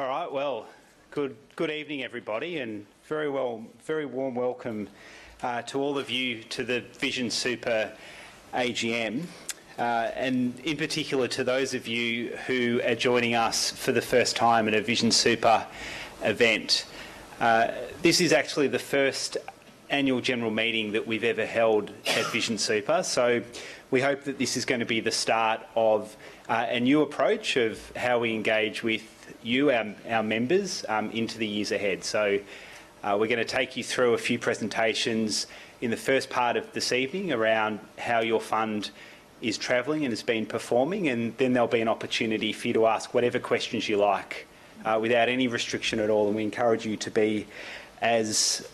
All right, well, good evening, everybody, and very warm welcome to all of you to the Vision Super AGM, and in particular to those of you who are joining us for the first time at a Vision Super event. This is actually the first annual general meeting that we've ever held at Vision Super, so we hope that this is going to be the start of a new approach of how we engage with you, our members, into the years ahead. So we're going to take you through a few presentations in the first part of this evening around how your fund is travelling and has been performing, and then there'll be an opportunity for you to ask whatever questions you like without any restriction at all, and we encourage you to be as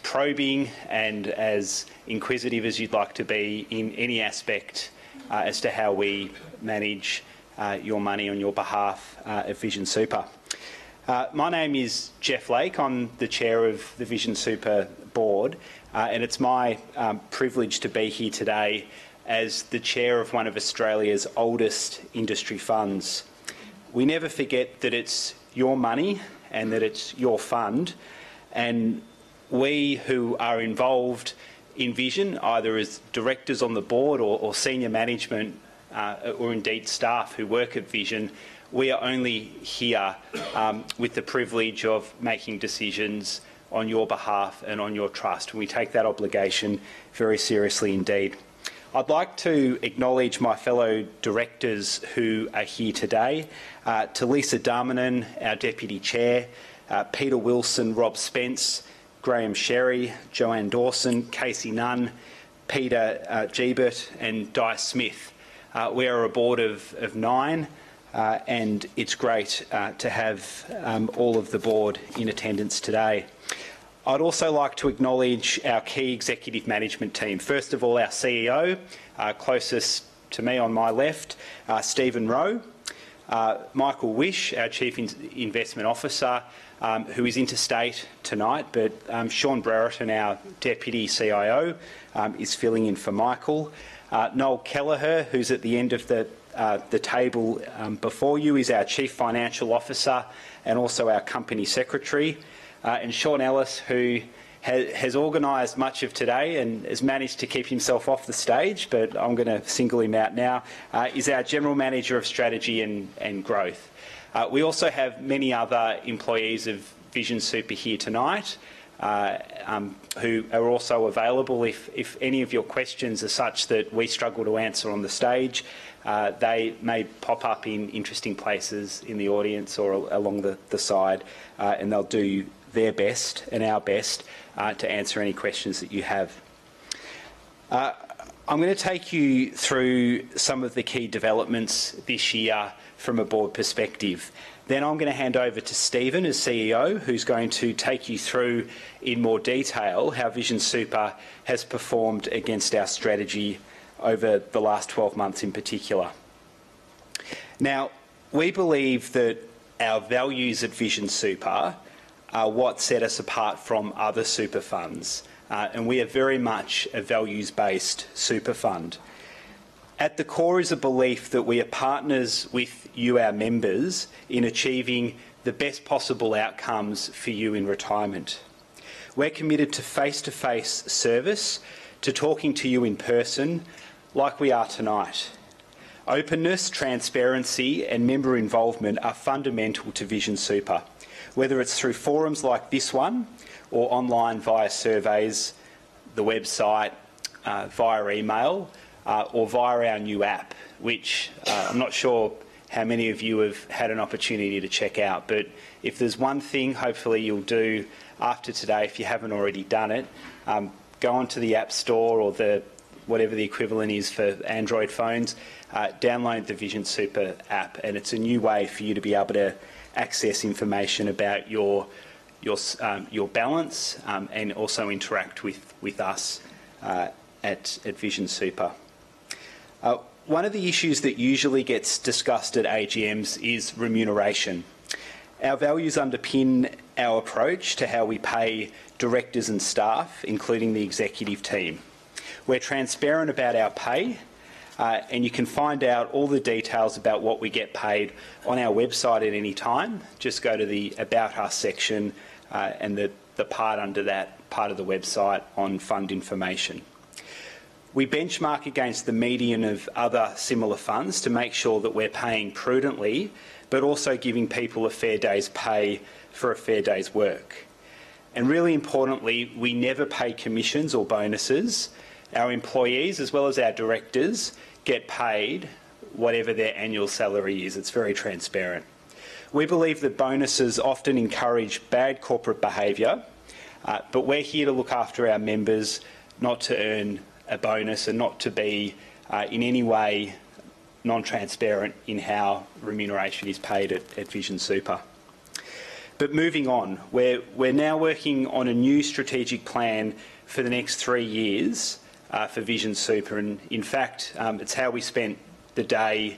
probing and as inquisitive as you'd like to be in any aspect as to how we manage your money on your behalf at Vision Super. My name is Jeff Lake. I'm the chair of the Vision Super board, and it's my privilege to be here today as the chair of one of Australia's oldest industry funds. We never forget that it's your money and that it's your fund, and we who are involved in Vision, either as directors on the board or senior management or indeed staff who work at Vision, we are only here with the privilege of making decisions on your behalf and on your trust, and we take that obligation very seriously indeed. I'd like to acknowledge my fellow directors who are here today, to Lisa Darmanin, our Deputy Chair, Peter Wilson, Rob Spence, Graham Sherry, Joanne Dawson, Casey Nunn, Peter Gebert and Di Smith. We are a board of 9 and it's great to have all of the board in attendance today. I'd also like to acknowledge our key executive management team. First of all, our CEO, closest to me on my left, Stephen Rowe, Michael Wish, our Chief Investment Officer, who is interstate tonight, but Sean Brereton, our Deputy CIO, is filling in for Michael. Noel Kelleher, who's at the end of the table before you, is our Chief Financial Officer and also our Company Secretary. And Sean Ellis, who has organised much of today and has managed to keep himself off the stage, but I'm going to single him out now, is our General Manager of Strategy and Growth. We also have many other employees of Vision Super here tonight who are also available if any of your questions are such that we struggle to answer on the stage. They may pop up in interesting places in the audience or along the side, and they'll do their best and our best to answer any questions that you have. I'm going to take you through some of the key developments this year from a board perspective. Then I'm going to hand over to Stephen as CEO, who's going to take you through in more detail how Vision Super has performed against our strategy over the last 12 months in particular. Now, we believe that our values at Vision Super are what set us apart from other super funds, and we are very much a values-based super fund. At the core is a belief that we are partners with you, our members, in achieving the best possible outcomes for you in retirement. We're committed to face-to-face service, to talking to you in person, like we are tonight. Openness, transparency and member involvement are fundamental to Vision Super, whether it's through forums like this one or online via surveys, the website, via email, or via our new app, which I'm not sure how many of you have had an opportunity to check out, but if there's one thing hopefully you'll do after today, if you haven't already done it, go onto the App Store or whatever the equivalent is for Android phones, download the Vision Super app, and it's a new way for you to be able to access information about your balance and also interact with us at Vision Super. One of the issues that usually gets discussed at AGMs is remuneration. Our values underpin our approach to how we pay directors and staff, including the executive team. We're transparent about our pay, and you can find out all the details about what we get paid on our website at any time. Just go to the About Us section and the part under that part of the website on fund information. We benchmark against the median of other similar funds to make sure that we're paying prudently, but also giving people a fair day's pay for a fair day's work. And really importantly, we never pay commissions or bonuses. Our employees, as well as our directors, get paid whatever their annual salary is. It's very transparent. We believe that bonuses often encourage bad corporate behaviour, but we're here to look after our members, not to earn a bonus and not to be in any way non-transparent in how remuneration is paid at Vision Super. But moving on, we're now working on a new strategic plan for the next 3 years for Vision Super, and in fact it's how we spent the day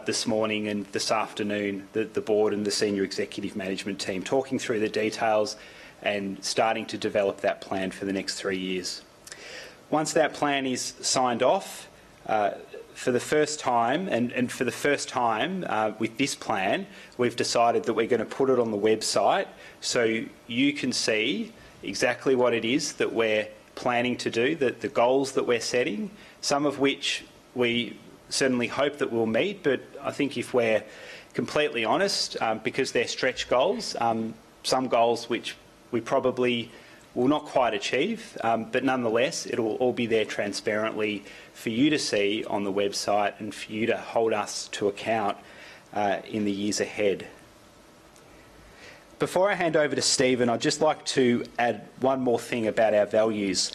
this morning and this afternoon, the board and the senior executive management team, talking through the details and starting to develop that plan for the next 3 years. Once that plan is signed off, for the first time, and for the first time with this plan, we've decided that we're going to put it on the website so you can see exactly what it is that we're planning to do, the goals that we're setting, some of which we certainly hope that we'll meet, but I think if we're completely honest, because they're stretch goals, some goals which we probably will not quite achieve, but nonetheless it will all be there transparently for you to see on the website and for you to hold us to account in the years ahead. Before I hand over to Stephen, I'd just like to add one more thing about our values.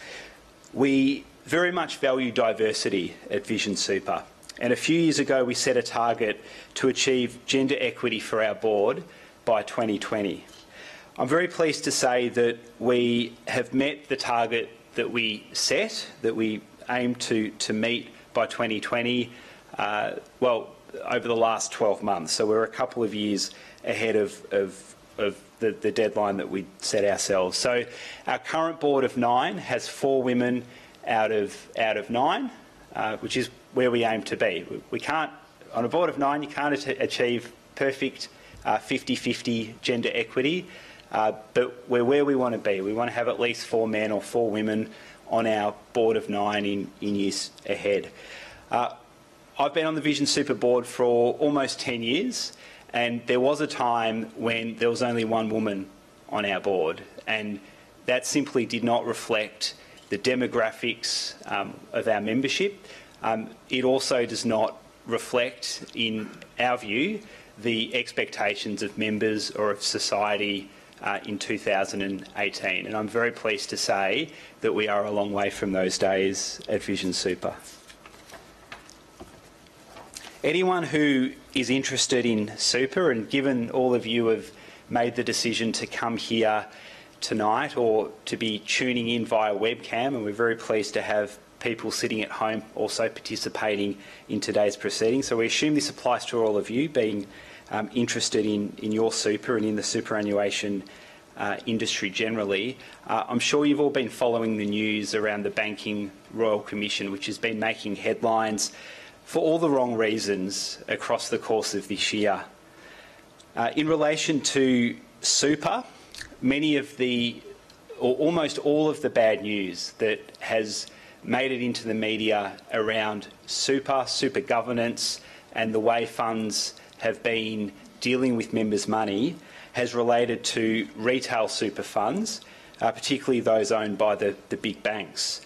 We very much value diversity at Vision Super, and a few years ago we set a target to achieve gender equity for our board by 2020. I'm very pleased to say that we have met the target that we set, that we aim to meet by 2020, well, over the last 12 months. So we're a couple of years ahead of the deadline that we set ourselves. So our current board of 9 has 4 women out of 9, which is where we aim to be. We can't, on a board of 9, you can't achieve perfect 50-50 gender equity, but we're where we want to be. We want to have at least 4 men or 4 women on our board of 9 in years ahead. I've been on the Vision Super board for almost 10 years, and there was a time when there was only 1 woman on our board, and that simply did not reflect the demographics of our membership. It also does not reflect, in our view, the expectations of members or of society in 2018, and I'm very pleased to say that we are a long way from those days at Vision Super. Anyone who is interested in super, and given all of you have made the decision to come here tonight or to be tuning in via webcam, and we're very pleased to have people sitting at home also participating in today's proceedings. So we assume this applies to all of you being interested in your super and in the superannuation industry generally. I'm sure you've all been following the news around the Banking Royal Commission, which has been making headlines for all the wrong reasons across the course of this year. In relation to super, many of the, or almost all of the bad news that has made it into the media around super governance and the way funds have been dealing with members' money has related to retail super funds, particularly those owned by the big banks.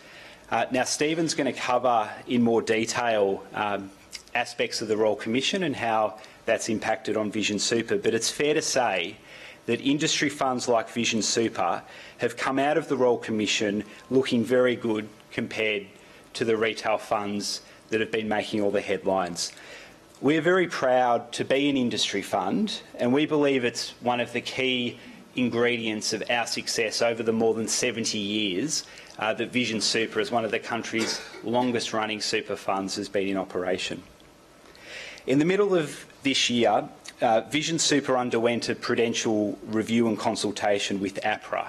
Now, Stephen's going to cover in more detail aspects of the Royal Commission and how that's impacted on Vision Super, but it's fair to say that industry funds like Vision Super have come out of the Royal Commission looking very good compared to the retail funds that have been making all the headlines. We're very proud to be an industry fund, and we believe it's one of the key ingredients of our success over the more than 70 years that Vision Super, as one of the country's longest running super funds, has been in operation. In the middle of this year, Vision Super underwent a prudential review and consultation with APRA.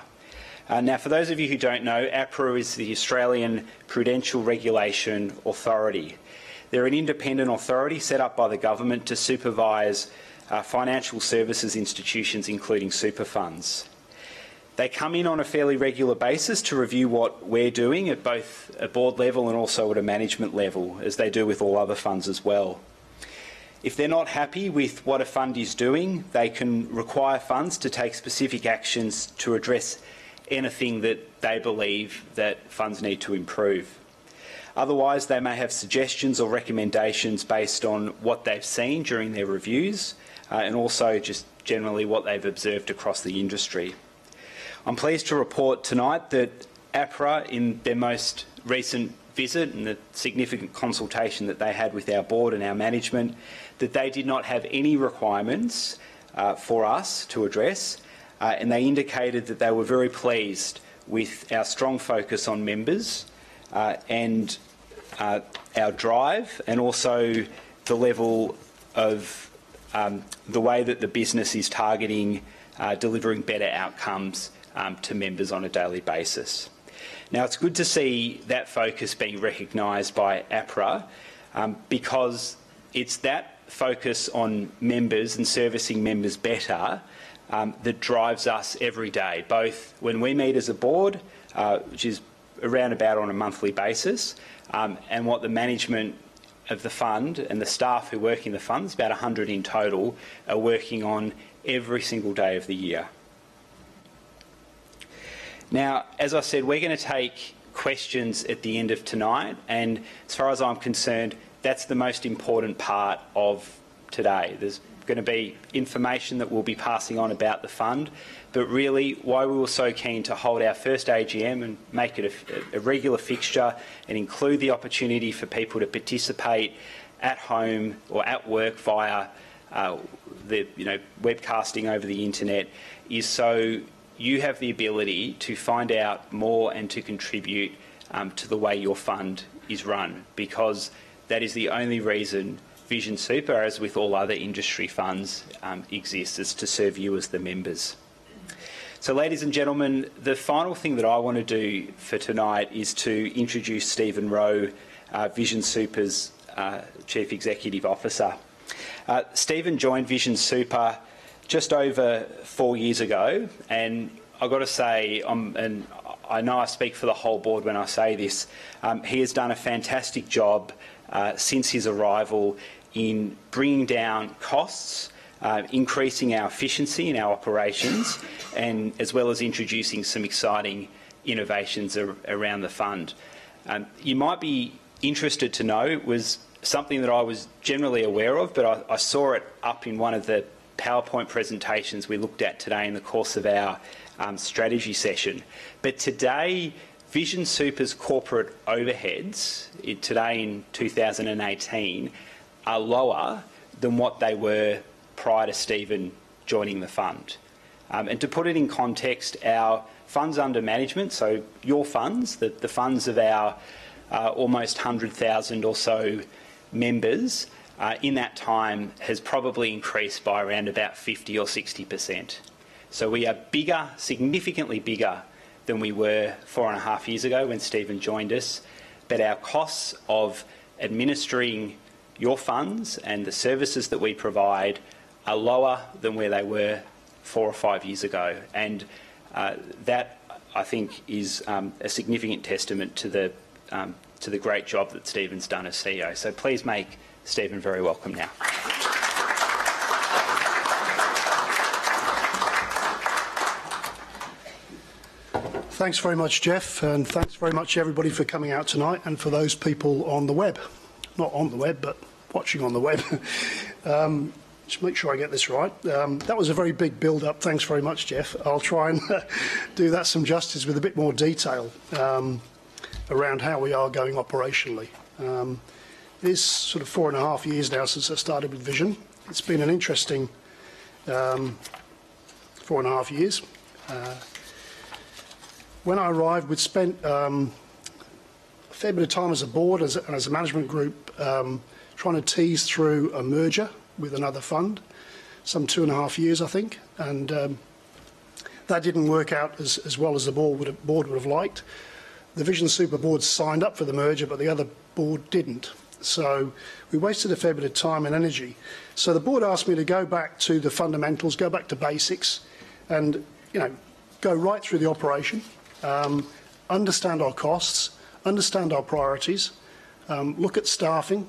Now, for those of you who don't know, APRA is the Australian Prudential Regulation Authority. They're an independent authority set up by the government to supervise financial services institutions, including super funds. They come in on a fairly regular basis to review what we're doing at both a board level and also at a management level, as they do with all other funds as well. If they're not happy with what a fund is doing, they can require funds to take specific actions to address anything that they believe that funds need to improve. Otherwise, they may have suggestions or recommendations based on what they've seen during their reviews and also just generally what they've observed across the industry. I'm pleased to report tonight that APRA, in their most recent visit and the significant consultation that they had with our board and our management, that they did not have any requirements for us to address, and they indicated that they were very pleased with our strong focus on members and our drive, and also the level of the way that the business is targeting delivering better outcomes to members on a daily basis. Now, it's good to see that focus being recognised by APRA because it's that focus on members and servicing members better that drives us every day, both when we meet as a board, which is around about on a monthly basis, and what the management of the fund and the staff who work in the funds, about 100 in total, are working on every single day of the year. Now, as I said, we're going to take questions at the end of tonight, and as far as I'm concerned, that's the most important part of today. There's going to be information that we'll be passing on about the fund, but really why we were so keen to hold our first AGM and make it a regular fixture and include the opportunity for people to participate at home or at work via the webcasting over the internet is so you have the ability to find out more and to contribute to the way your fund is run, because that is the only reason Vision Super, as with all other industry funds, exists, is to serve you as the members. So, ladies and gentlemen, the final thing that I want to do for tonight is to introduce Stephen Rowe, Vision Super's Chief Executive Officer. Stephen joined Vision Super just over 4 years ago, and I've got to say, and I know I speak for the whole board when I say this, he has done a fantastic job since his arrival in bringing down costs, increasing our efficiency in our operations, and as well as introducing some exciting innovations around the fund. You might be interested to know it was something that I was generally aware of, but I saw it up in one of the PowerPoint presentations we looked at today in the course of our strategy session. But today, Vision Super's corporate overheads, today in 2018, are lower than what they were prior to Stephen joining the fund. And to put it in context, our funds under management, so your funds, the funds of our almost 100,000 or so members, in that time has probably increased by around about 50 or 60%. So we are bigger, significantly bigger than we were 4.5 years ago when Stephen joined us, but our costs of administering your funds and the services that we provide are lower than where they were 4 or 5 years ago. And that, I think, is a significant testament to the great job that Stephen's done as CEO. So please make Stephen very welcome now. Thanks very much, Jeff, and thanks very much everybody for coming out tonight, and for those people on the web. Not on the web, but watching on the web. Just make sure I get this right. That was a very big build-up. Thanks very much, Jeff. I'll try and do that some justice with a bit more detail around how we are going operationally. It is sort of 4.5 years now since I started with Vision. It's been an interesting 4.5 years. When I arrived, we'd spent a fair bit of time as a board, as a management group, trying to tease through a merger with another fund, some 2.5 years, I think, and that didn't work out as well as the board would have liked. The Vision Super board signed up for the merger, but the other board didn't. So we wasted a fair bit of time and energy. So the board asked me to go back to the fundamentals, go back to basics, and go right through the operation, understand our costs, understand our priorities, look at staffing,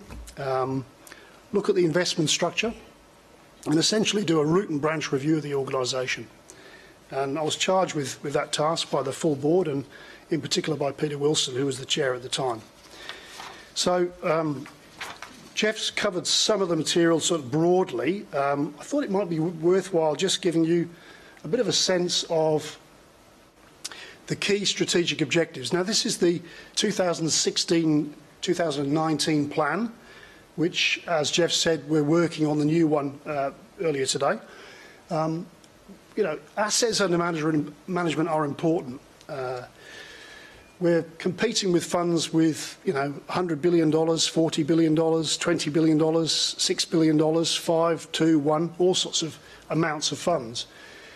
look at the investment structure, and essentially do a root and branch review of the organisation. And I was charged with that task by the full board, and in particular by Peter Wilson, who was the chair at the time. So Jeff's covered some of the material sort of broadly. I thought it might be worthwhile just giving you a bit of a sense of the key strategic objectives. Now, this is the 2016-2019 plan, which, as Jeff said, we're working on the new one earlier today. Assets under management are important. We're competing with funds with, $100 billion, $40 billion, $20 billion, $6 billion, 5, 2, 1, all sorts of amounts of funds.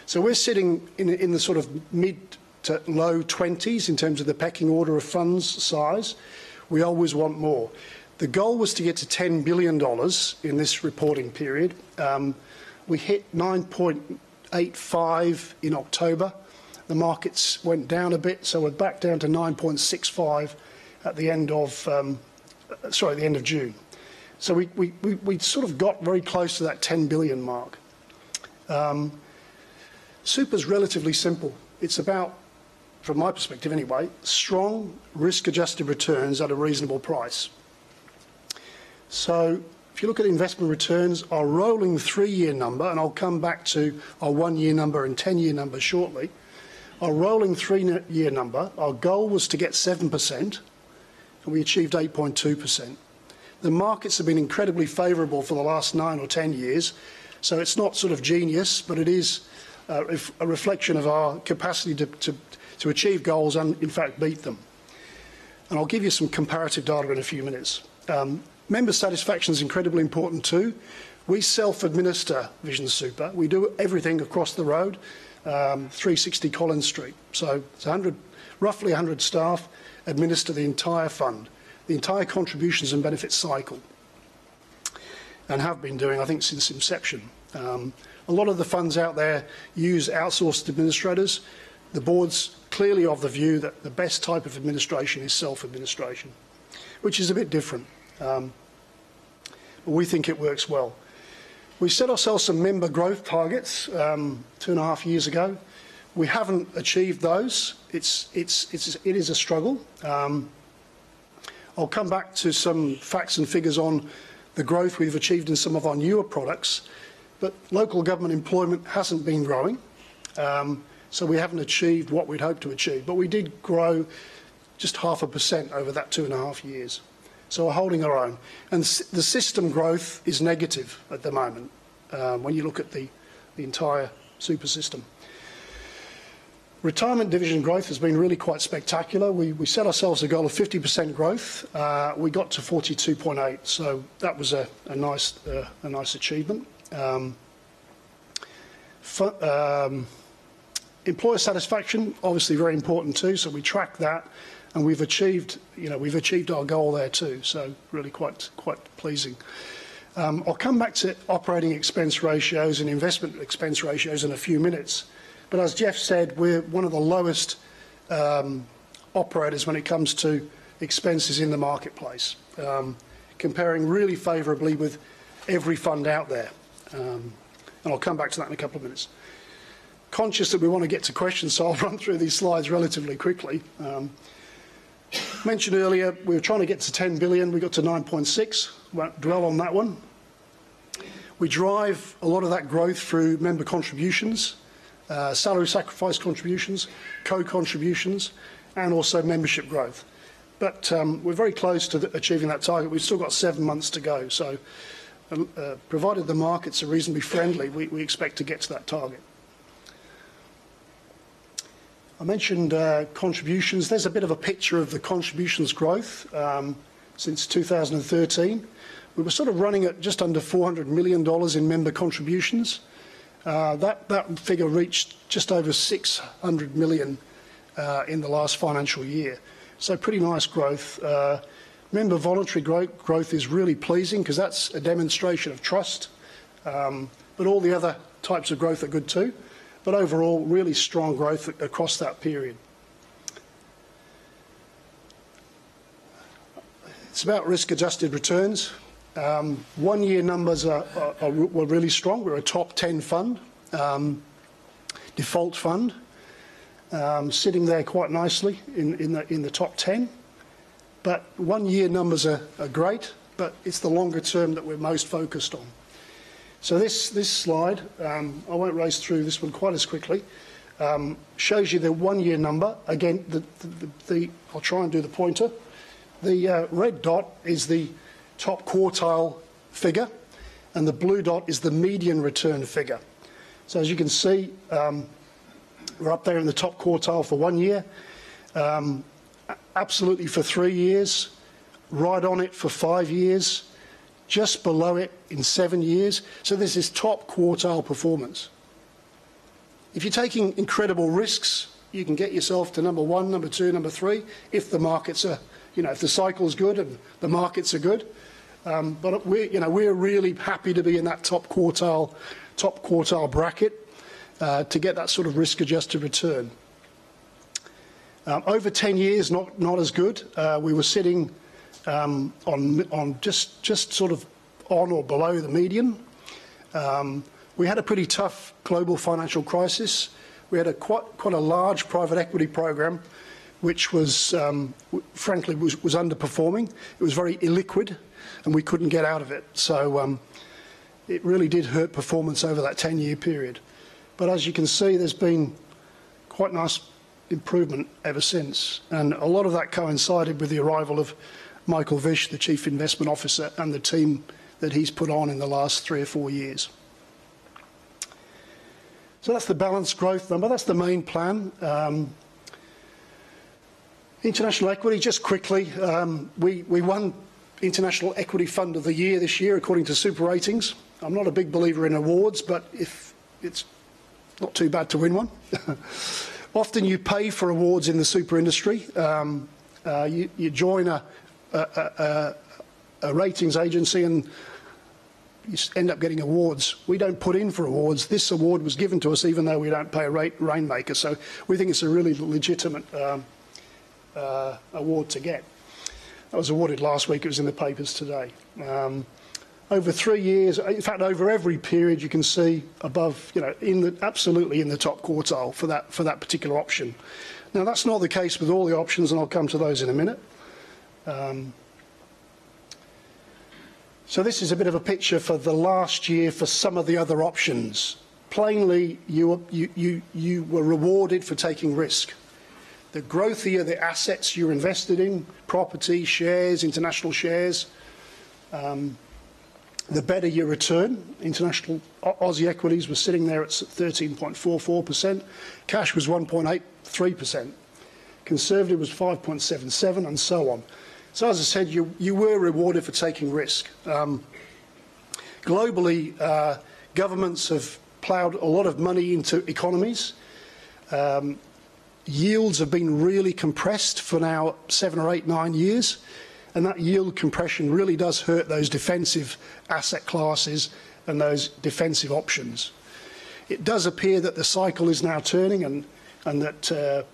So we're sitting in the sort of mid to low 20s in terms of the pecking order of funds size. We always want more. The goal was to get to $10 billion in this reporting period. We hit 9.85 in October. The markets went down a bit, so we're back down to 9.65 at the end of the end of June. So we sort of got very close to that 10 billion mark. Super's relatively simple. It's about, from my perspective anyway, strong risk-adjusted returns at a reasonable price. So if you look at investment returns, our rolling 3-year number, and I'll come back to our 1-year number and 10-year number shortly, our rolling 3-year number, our goal was to get 7%, and we achieved 8.2%. The markets have been incredibly favourable for the last 9 or 10 years, so it's not sort of genius, but it is a reflection of our capacity to achieve goals and, in fact, beat them. And I'll give you some comparative data in a few minutes. Member satisfaction is incredibly important too. We self-administer Vision Super. We do everything across the road, 360 Collins Street. So it's roughly 100 staff administer the entire fund, the entire contributions and benefits cycle, and have been doing, I think, since inception. A lot of the funds out there use outsourced administrators. The board's clearly of the view that the best type of administration is self-administration, which is a bit different. But we think it works well. We set ourselves some member growth targets 2.5 years ago. We haven't achieved those. It is a struggle. I'll come back to some facts and figures on the growth we've achieved in some of our newer products, but local government employment hasn't been growing, so we haven't achieved what we'd hoped to achieve. But we did grow just 0.5% over that 2.5 years. So we're holding our own. And the system growth is negative at the moment when you look at the entire super system. Retirement division growth has been really quite spectacular. We set ourselves a goal of 50% growth. We got to 42.8, so that was a nice achievement. Employer satisfaction, obviously very important too, so we track that. And we've achieved our goal there too, so really quite pleasing. I'll come back to operating expense ratios and investment expense ratios in a few minutes. But as Jeff said, we're one of the lowest operators when it comes to expenses in the marketplace, comparing really favourably with every fund out there. And I'll come back to that in a couple of minutes. Conscious that we want to get to questions, so I'll run through these slides relatively quickly. Mentioned earlier, we were trying to get to 10 billion. We got to 9.6. Won't dwell on that one. We drive a lot of that growth through member contributions, salary sacrifice contributions, co-contributions, and also membership growth. But we're very close to achieving that target. We've still got 7 months to go. So provided the markets are reasonably friendly, we expect to get to that target. I mentioned contributions. There's a bit of a picture of the contributions growth since 2013. We were sort of running at just under $400 million in member contributions. That figure reached just over 600 million in the last financial year. So pretty nice growth. Remember, voluntary growth is really pleasing because that's a demonstration of trust, but all the other types of growth are good too. But overall, really strong growth across that period. It's about risk-adjusted returns. 1 year numbers were really strong. We're a top 10 fund, default fund, sitting there quite nicely in the top 10. But 1 year numbers are great, but it's the longer term that we're most focused on. So this slide, I won't race through this one quite as quickly, shows you the 1 year number. Again, I'll try and do the pointer. The red dot is the top quartile figure, and the blue dot is the median return figure. So as you can see, we're up there in the top quartile for 1 year, absolutely for 3 years, right on it for 5 years, just below it in 7 years. So this is top quartile performance. If you're taking incredible risks, you can get yourself to number 1, number 2, number 3, if the markets are, if the cycle's good and the markets are good. But we're really happy to be in that top quartile bracket to get that sort of risk-adjusted return. Over 10 years, not as good. We were sitting on just sort of on or below the median. We had a pretty tough global financial crisis. We had quite a large private equity program, which was, frankly, was underperforming. It was very illiquid, and we couldn't get out of it. So it really did hurt performance over that 10-year period. But as you can see, there's been quite nice improvement ever since. And a lot of that coincided with the arrival of Michael Vish, the Chief Investment Officer, and the team that he's put on in the last 3 or 4 years. So that's the balanced growth number. That's the main plan. International equity, just quickly, we won International Equity Fund of the Year this year, according to Super Ratings. I'm not a big believer in awards, but if it's not too bad to win one. Often you pay for awards in the super industry. You join a ratings agency and you end up getting awards. We don't put in for awards. This award was given to us even though we don't pay a rainmaker. So we think it's a really legitimate award to get. That was awarded last week. It was in the papers today. Over 3 years, in fact, over every period, you can see above, absolutely in the top quartile for that particular option. Now, that's not the case with all the options, and I'll come to those in a minute. So this is a bit of a picture for the last year for some of the other options. Plainly, you were rewarded for taking risk. The growthier the assets you're invested in, property, shares, international shares, the better your return. International Aussie equities were sitting there at 13.44%. Cash was 1.83%. Conservative was 5.77%, and so on. So as I said, you were rewarded for taking risk. Globally, governments have ploughed a lot of money into economies. Yields have been really compressed for now 7 or 8, 9 years. And that yield compression really does hurt those defensive asset classes and those defensive options. It does appear that the cycle is now turning and that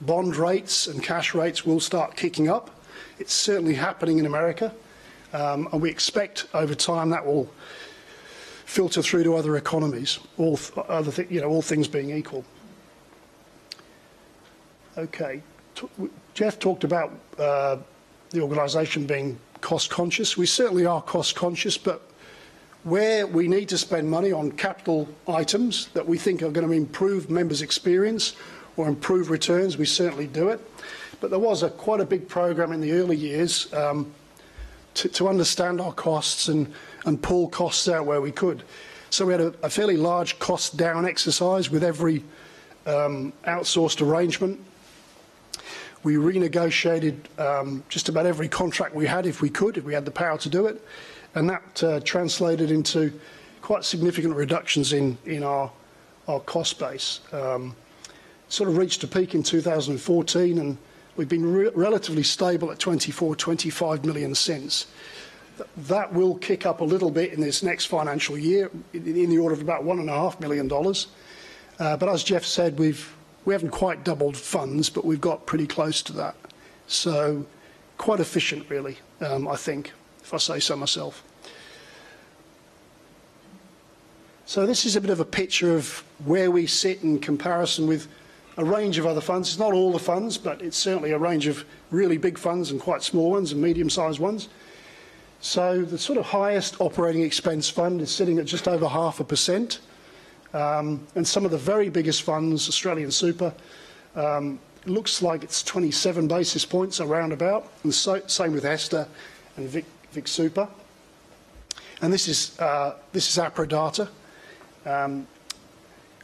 bond rates and cash rates will start kicking up. It's certainly happening in America. And we expect over time that will filter through to other economies, all things being equal. Okay. Jeff talked about the organisation being cost-conscious. We certainly are cost-conscious, but where we need to spend money on capital items that we think are going to improve members' experience or improve returns, we certainly do it. But there was quite a big program in the early years to understand our costs and pull costs out where we could. So we had a fairly large cost-down exercise with every outsourced arrangement. We renegotiated just about every contract we had if we had the power to do it. And that translated into quite significant reductions in our cost base. Sort of reached a peak in 2014 and We've been relatively stable at 24, 25 million since. That will kick up a little bit in this next financial year, in the order of about $1.5 million. But as Jeff said, we haven't quite doubled funds, but we've got pretty close to that. So quite efficient, really, I think, if I say so myself. So this is a bit of a picture of where we sit in comparison with a range of other funds. It's not all the funds, but it's certainly a range of really big funds and quite small ones and medium-sized ones. So the sort of highest operating expense fund is sitting at just over 0.5%. And some of the very biggest funds, Australian Super, looks like it's 27 basis points around about, and same with Hester and Vic Super. And this is APRA data.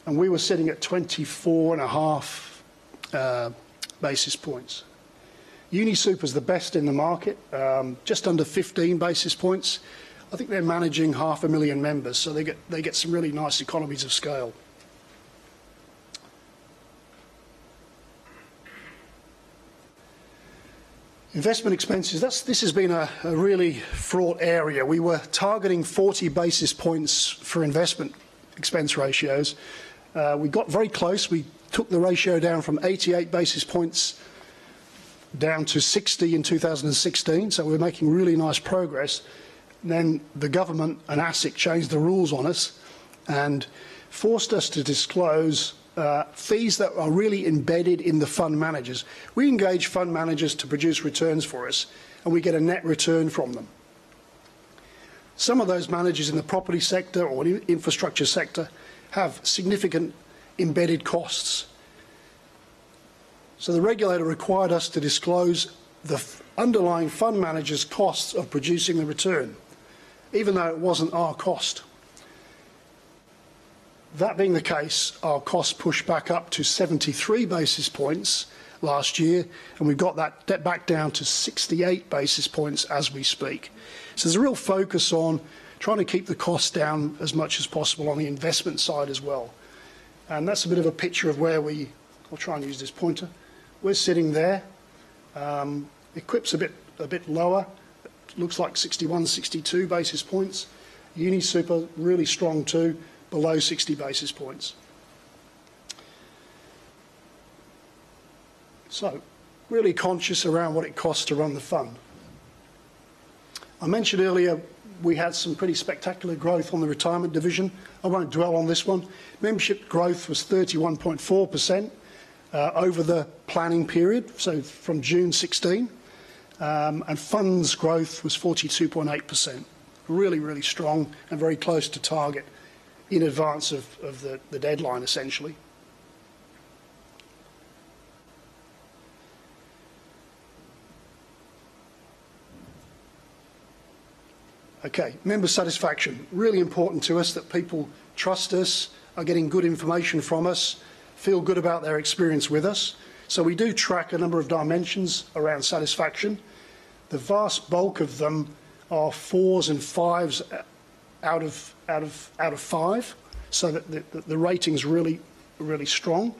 And we were sitting at 24.5 basis points. UniSuper is the best in the market, just under 15 basis points. I think they're managing 500,000 members, so they get some really nice economies of scale. Investment expenses, this has been a really fraught area. We were targeting 40 basis points for investment expense ratios. We got very close. We took the ratio down from 88 basis points down to 60 in 2016, so we're making really nice progress. And then the government and ASIC changed the rules on us and forced us to disclose fees that are really embedded in the fund managers. We engage fund managers to produce returns for us, and we get a net return from them. Some of those managers in the property sector or infrastructure sector have significant embedded costs. So the regulator required us to disclose the underlying fund manager's costs of producing the return, even though it wasn't our cost. That being the case, our costs pushed back up to 73 basis points last year, and we've got that back down to 68 basis points as we speak. So there's a real focus on trying to keep the costs down as much as possible on the investment side as well. And that's a bit of a picture of where I'll try and use this pointer. We're sitting there. Equip's a bit lower. It looks like 61, 62 basis points. UniSuper really strong too, below 60 basis points. So, really conscious around what it costs to run the fund. I mentioned earlier we had some pretty spectacular growth on the retirement division. I won't dwell on this one. Membership growth was 31.4% over the planning period, so from June 16, and funds growth was 42.8%. Really, really strong and very close to target in advance of the deadline, essentially. Okay, member satisfaction. Really important to us that people trust us, are getting good information from us, feel good about their experience with us. So we do track a number of dimensions around satisfaction. The vast bulk of them are 4s and 5s out of 5, so that the rating's really, really strong.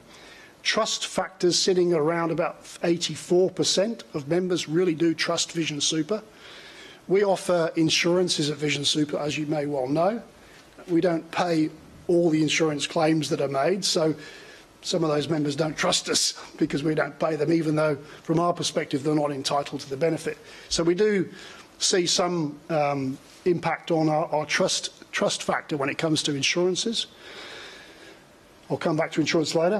Trust factors sitting around about 84% of members really do trust Vision Super. We offer insurances at Vision Super, as you may well know. We don't pay all the insurance claims that are made, so some of those members don't trust us because we don't pay them, even though from our perspective they're not entitled to the benefit. So we do see some impact on our trust factor when it comes to insurances. I'll come back to insurance later.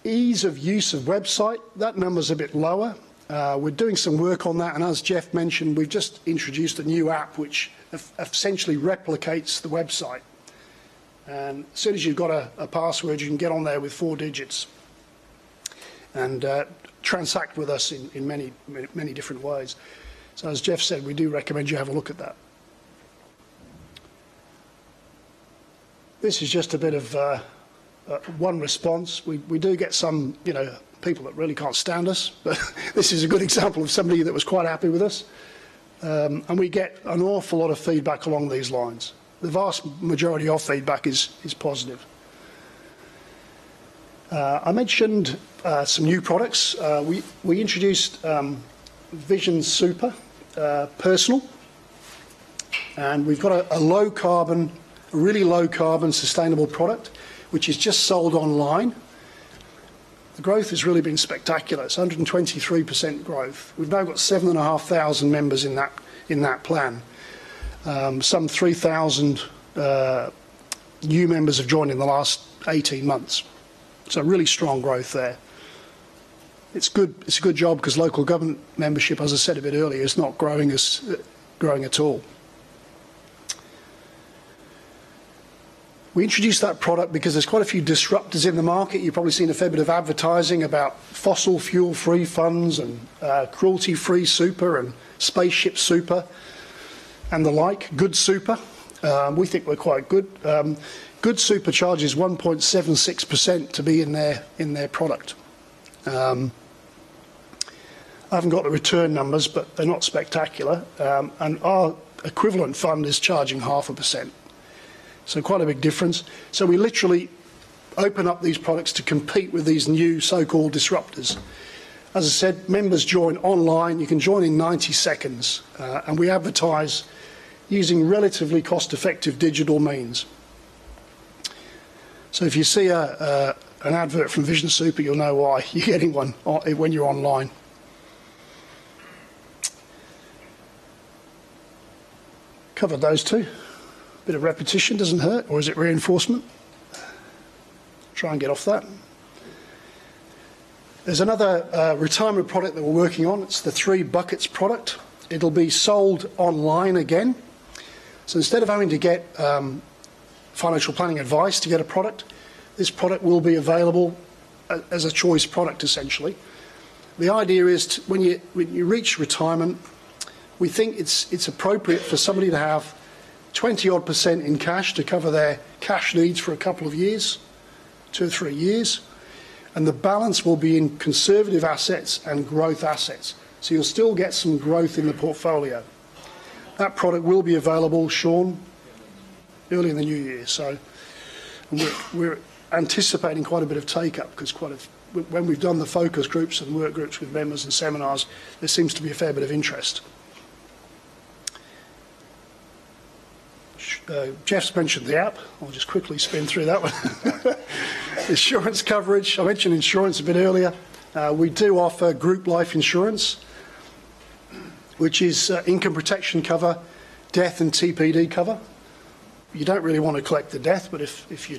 Ease of use of website, that number's a bit lower. We're doing some work on that, and as Jeff mentioned, we've just introduced a new app which essentially replicates the website. And as soon as you've got a password, you can get on there with 4 digits and transact with us in many different ways. So as Jeff said, we do recommend you have a look at that. This is just a bit of one response. We do get some, people that really can't stand us, but this is a good example of somebody that was quite happy with us. And we get an awful lot of feedback along these lines. The vast majority of feedback is positive. I mentioned some new products. We introduced Vision Super Personal, and we've got a low carbon, a really low carbon sustainable product, which is just sold online. The growth has really been spectacular. It's 123% growth. We've now got 7,500 members in that plan. Some 3,000 new members have joined in the last 18 months. So really strong growth there. It's good. It's a good job because local government membership, as I said a bit earlier, is not growing at all. We introduced that product because there's quite a few disruptors in the market. You've probably seen a fair bit of advertising about fossil fuel-free funds and cruelty-free super and spaceship super and the like. Good Super. We think we're quite good. Good Super charges 1.76% to be in their product. I haven't got the return numbers, but they're not spectacular. And our equivalent fund is charging 0.5%. So quite a big difference. So we literally open up these products to compete with these new so-called disruptors. As I said, members join online. You can join in 90 seconds. And we advertise using relatively cost-effective digital means. So if you see an advert from Vision Super, you'll know why. You're getting one when you're online. Covered those two. Bit of repetition doesn't hurt, or is it reinforcement? Try and get off that. There's another retirement product that we're working on. It's the 3 Buckets product. It'll be sold online again. So instead of having to get financial planning advice to get a product, this product will be available as a choice product, essentially. The idea is when you reach retirement, we think it's appropriate for somebody to have 20-odd% in cash to cover their cash needs for a couple of years, 2 or 3 years, and the balance will be in conservative assets and growth assets. So you'll still get some growth in the portfolio. That product will be available, Sean, early in the new year. So we're anticipating quite a bit of take-up because when we've done the focus groups and work groups with members and seminars, there seems to be a fair bit of interest. Jeff's mentioned the app. I'll just quickly spin through that one. Insurance coverage. I mentioned insurance a bit earlier. We do offer group life insurance, which is income protection cover, death and TPD cover. You don't really want to collect the death, but if you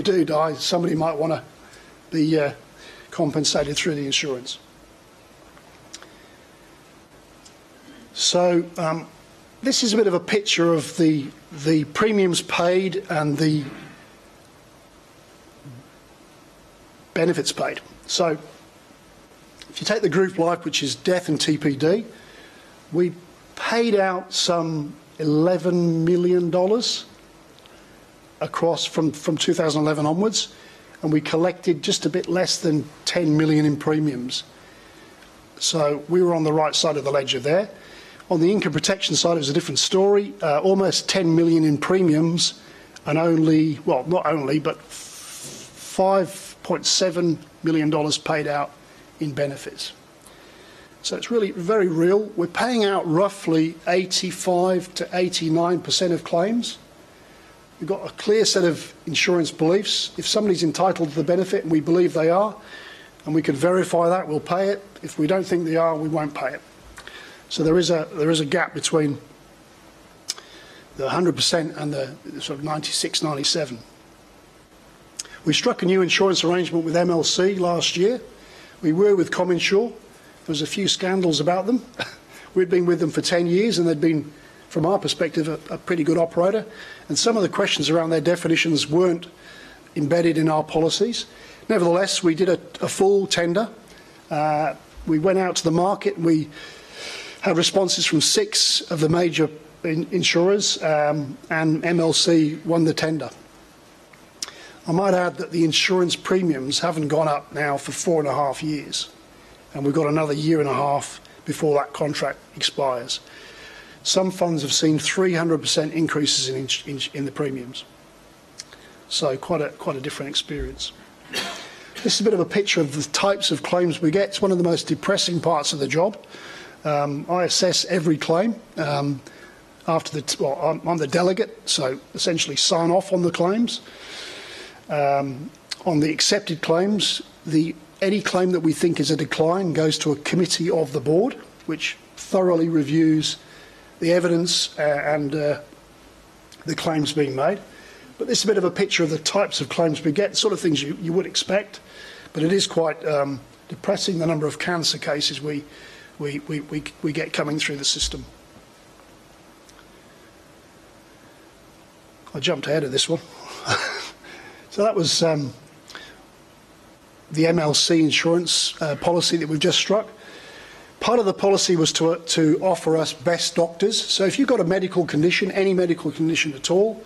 do die, somebody might want to be compensated through the insurance. So this is a bit of a picture of the premiums paid and the benefits paid. So if you take the group life, which is death and TPD, we paid out some $11 million across from 2011 onwards, and we collected just a bit less than 10 million in premiums. So we were on the right side of the ledger there. On the income protection side, it was a different story. Almost 10 million in premiums and only, well, not only, but $5.7 million paid out in benefits. So it's really very real. We're paying out roughly 85 to 89% of claims. We've got a clear set of insurance beliefs. If somebody's entitled to the benefit and we believe they are, and we can verify that, we'll pay it. If we don't think they are, we won't pay it. So there is a gap between the 100% and the sort of 96, 97. We struck a new insurance arrangement with MLC last year. We were with ComInsure. There was a few scandals about them. We'd been with them for 10 years and they'd been, from our perspective, a pretty good operator. And some of the questions around their definitions weren't embedded in our policies. Nevertheless, we did a full tender. We went out to the market and we had responses from 6 of the major insurers, and MLC won the tender. I might add that the insurance premiums haven't gone up now for 4.5 years, and we've got another 1.5 years before that contract expires. Some funds have seen 300% increases in the premiums, so quite a different experience. this is a bit of a picture of the types of claims we get. It's one of the most depressing parts of the job. I assess every claim. I'm the delegate, so essentially sign off on the claims. On the accepted claims, any claim that we think is a decline goes to a committee of the board, which thoroughly reviews the evidence and the claims being made. But this is a bit of a picture of the types of claims we get, sort of things you would expect. But it is quite depressing, the number of cancer cases we get coming through the system. I jumped ahead of this one. So that was the MLC insurance policy that we've just struck. Part of the policy was to offer us best doctors. So if you've got a medical condition, any medical condition at all,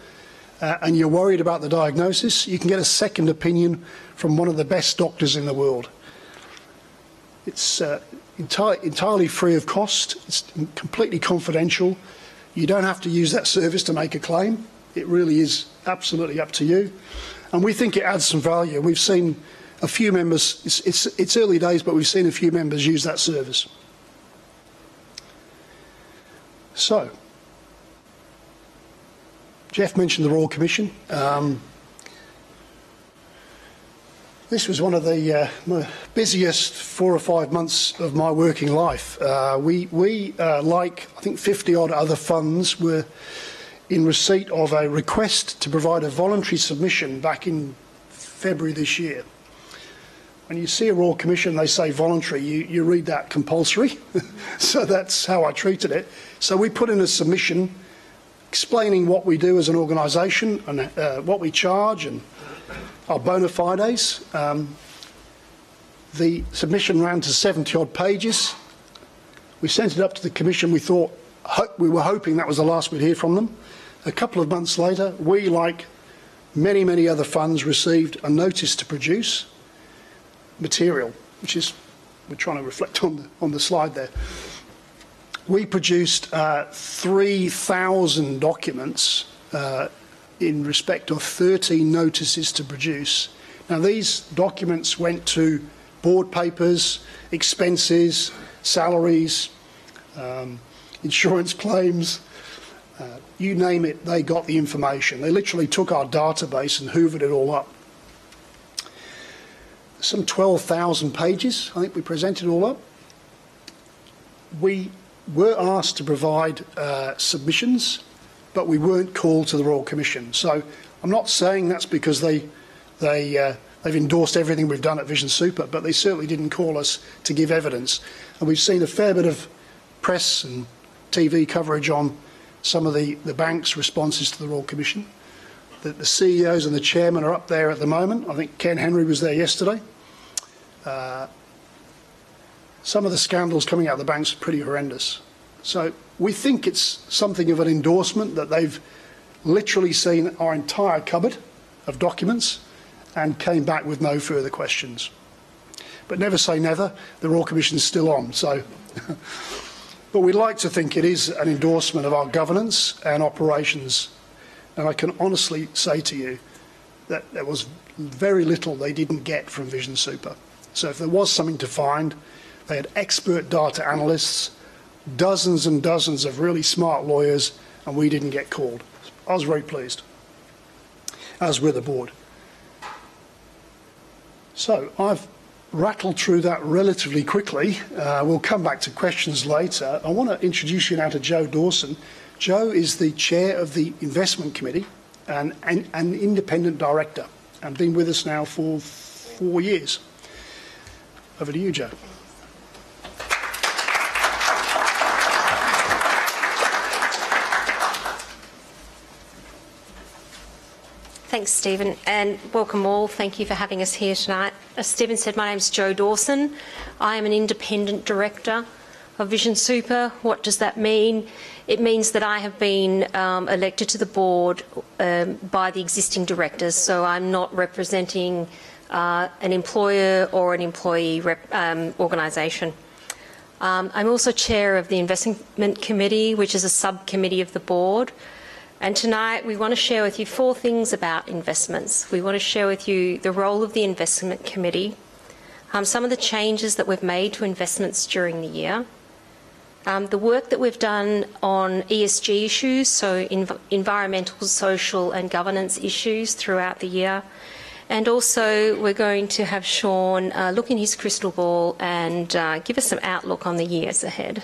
and you're worried about the diagnosis, you can get a second opinion from one of the best doctors in the world. It's entirely free of cost. It's completely confidential. You don't have to use that service to make a claim. It really is absolutely up to you. And we think it adds some value. We've seen a few members, it's early days, but we've seen a few members use that service. So, Jeff mentioned the Royal Commission. This was one of the busiest 4 or 5 months of my working life. We like, I think, 50-odd other funds, were in receipt of a request to provide a voluntary submission back in February this year. When you see a Royal Commission, they say voluntary, you read that compulsory. So that's how I treated it. So we put in a submission explaining what we do as an organisation and what we charge and our bona fides. The submission ran to 70-odd pages. We sent it up to the Commission. We were hoping that was the last we'd hear from them. A couple of months later, we, like many, many other funds, received a notice to produce material, which is, we're trying to reflect on the slide there. We produced 3,000 documents in respect of 13 notices to produce. Now, these documents went to board papers, expenses, salaries, insurance claims, you name it, they got the information. They literally took our database and hoovered it all up. Some 12,000 pages, I think we presented all up. We were asked to provide submissions, but we weren't called to the Royal Commission. So I'm not saying that's because they've endorsed everything we've done at Vision Super, but they certainly didn't call us to give evidence. And we've seen a fair bit of press and TV coverage on some of the bank's responses to the Royal Commission. The CEOs and the chairman are up there at the moment. I think Ken Henry was there yesterday. Some of the scandals coming out of the banks are pretty horrendous. So we think it's something of an endorsement that they've literally seen our entire cupboard of documents and came back with no further questions. But never say never, the Royal Commission is still on. So, but we'd like to think it is an endorsement of our governance and operations. And I can honestly say to you that there was very little they didn't get from Vision Super. So if there was something to find, they had expert data analysts, dozens and dozens of really smart lawyers, and we didn't get called. I was very pleased, as were the board. So I've rattled through that relatively quickly. We'll come back to questions later. I want to introduce you now to Joe Dawson. Joe is the chair of the Investment Committee and an independent director, and been with us now for 4 years. Over to you, Joe. Thanks, Stephen, and welcome all. Thank you for having us here tonight. As Stephen said, my name is Joe Dawson. I am an independent director of Vision Super. What does that mean? It means that I have been elected to the board by the existing directors, so I'm not representing an employer or an employee organisation. I'm also chair of the Investment Committee, which is a subcommittee of the board. And tonight we want to share with you 4 things about investments. We want to share with you the role of the Investment Committee, some of the changes that we've made to investments during the year, the work that we've done on ESG issues, so environmental, social and governance issues throughout the year. And also we're going to have Sean look in his crystal ball and give us some outlook on the years ahead.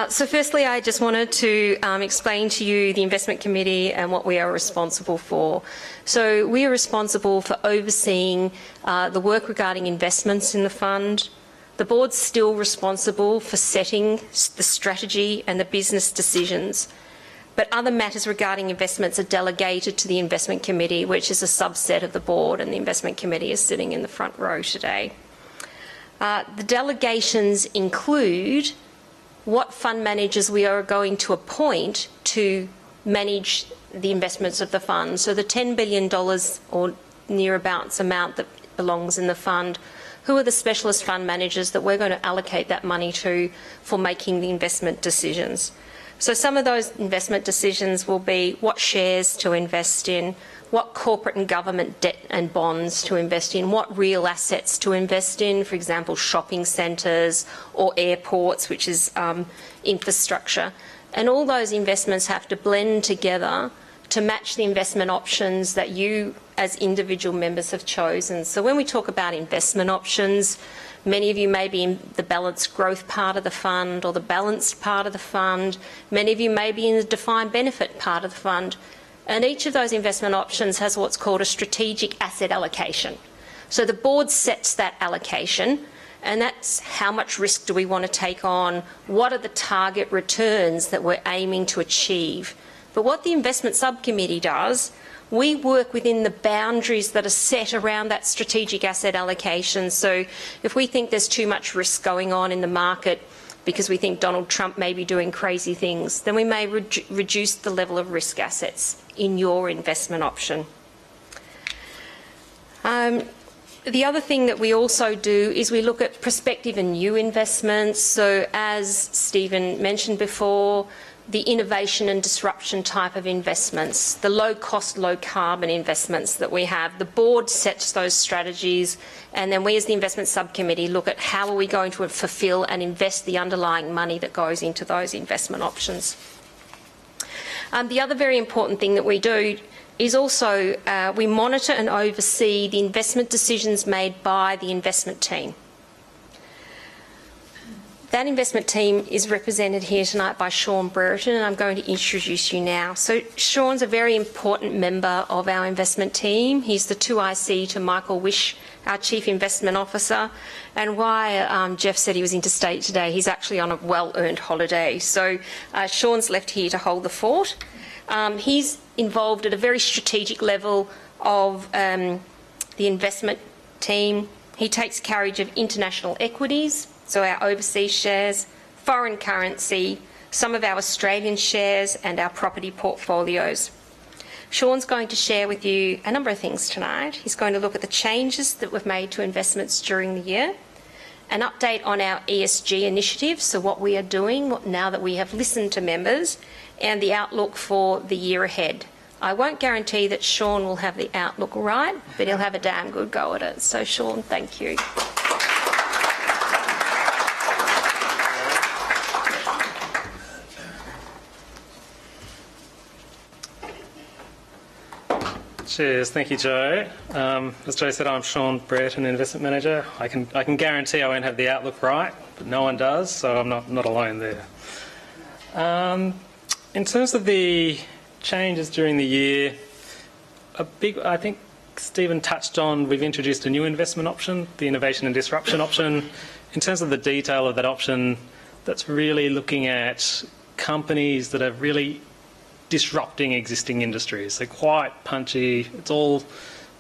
So firstly, I just wanted to explain to you the Investment Committee and what we are responsible for. So we are responsible for overseeing the work regarding investments in the fund. The board's still responsible for setting the strategy and the business decisions, but other matters regarding investments are delegated to the Investment Committee, which is a subset of the board, and the Investment Committee is sitting in the front row today. The delegations include what fund managers we are going to appoint to manage the investments of the fund. So the $10 billion or nearabouts amount that belongs in the fund, who are the specialist fund managers that we're going to allocate that money to for making the investment decisions. So some of those investment decisions will be what shares to invest in, what corporate and government debt and bonds to invest in, what real assets to invest in, for example, shopping centres or airports, which is infrastructure. And all those investments have to blend together to match the investment options that you as individual members have chosen. So when we talk about investment options, many of you may be in the balanced growth part of the fund or the balanced part of the fund. Many of you may be in the defined benefit part of the fund. And each of those investment options has what's called a strategic asset allocation. So the board sets that allocation, and that's how much risk do we want to take on, what are the target returns that we're aiming to achieve. But what the investment subcommittee does, we work within the boundaries that are set around that strategic asset allocation. So if we think there's too much risk going on in the market because we think Donald Trump may be doing crazy things, then we may reduce the level of risk assets in your investment option. The other thing that we also do is we look at prospective and new investments. So as Stephen mentioned before, the innovation and disruption type of investments, the low-cost, low-carbon investments that we have. The board sets those strategies, and then we as the investment subcommittee look at how are we going to fulfil and invest the underlying money that goes into those investment options. The other very important thing that we do is also we monitor and oversee the investment decisions made by the investment team. That investment team is represented here tonight by Sean Brereton, and I'm going to introduce you now. So Sean's a very important member of our investment team. He's the 2IC to Michael Wish, our Chief Investment Officer. And why Jeff said he was interstate today, he's actually on a well-earned holiday. So Sean's left here to hold the fort. He's involved at a very strategic level of the investment team. He takes carriage of international equities, so our overseas shares, foreign currency, some of our Australian shares and our property portfolios. Sean's going to share with you a number of things tonight. He's going to look at the changes that we've made to investments during the year, an update on our ESG initiatives, so what we are doing now that we have listened to members, and the outlook for the year ahead. I won't guarantee that Sean will have the outlook right, but he'll have a damn good go at it. So Sean, thank you. Cheers, thank you, Jo. As Jo said, I'm Sean Brereton, Investment Manager. I can guarantee I won't have the outlook right, but no one does, so I'm not alone there. In terms of the changes during the year, I think Stephen touched on, we've introduced a new investment option, the Innovation and Disruption option. In terms of the detail of that option, that's really looking at companies that are really disrupting existing industries. They're quite punchy. It's all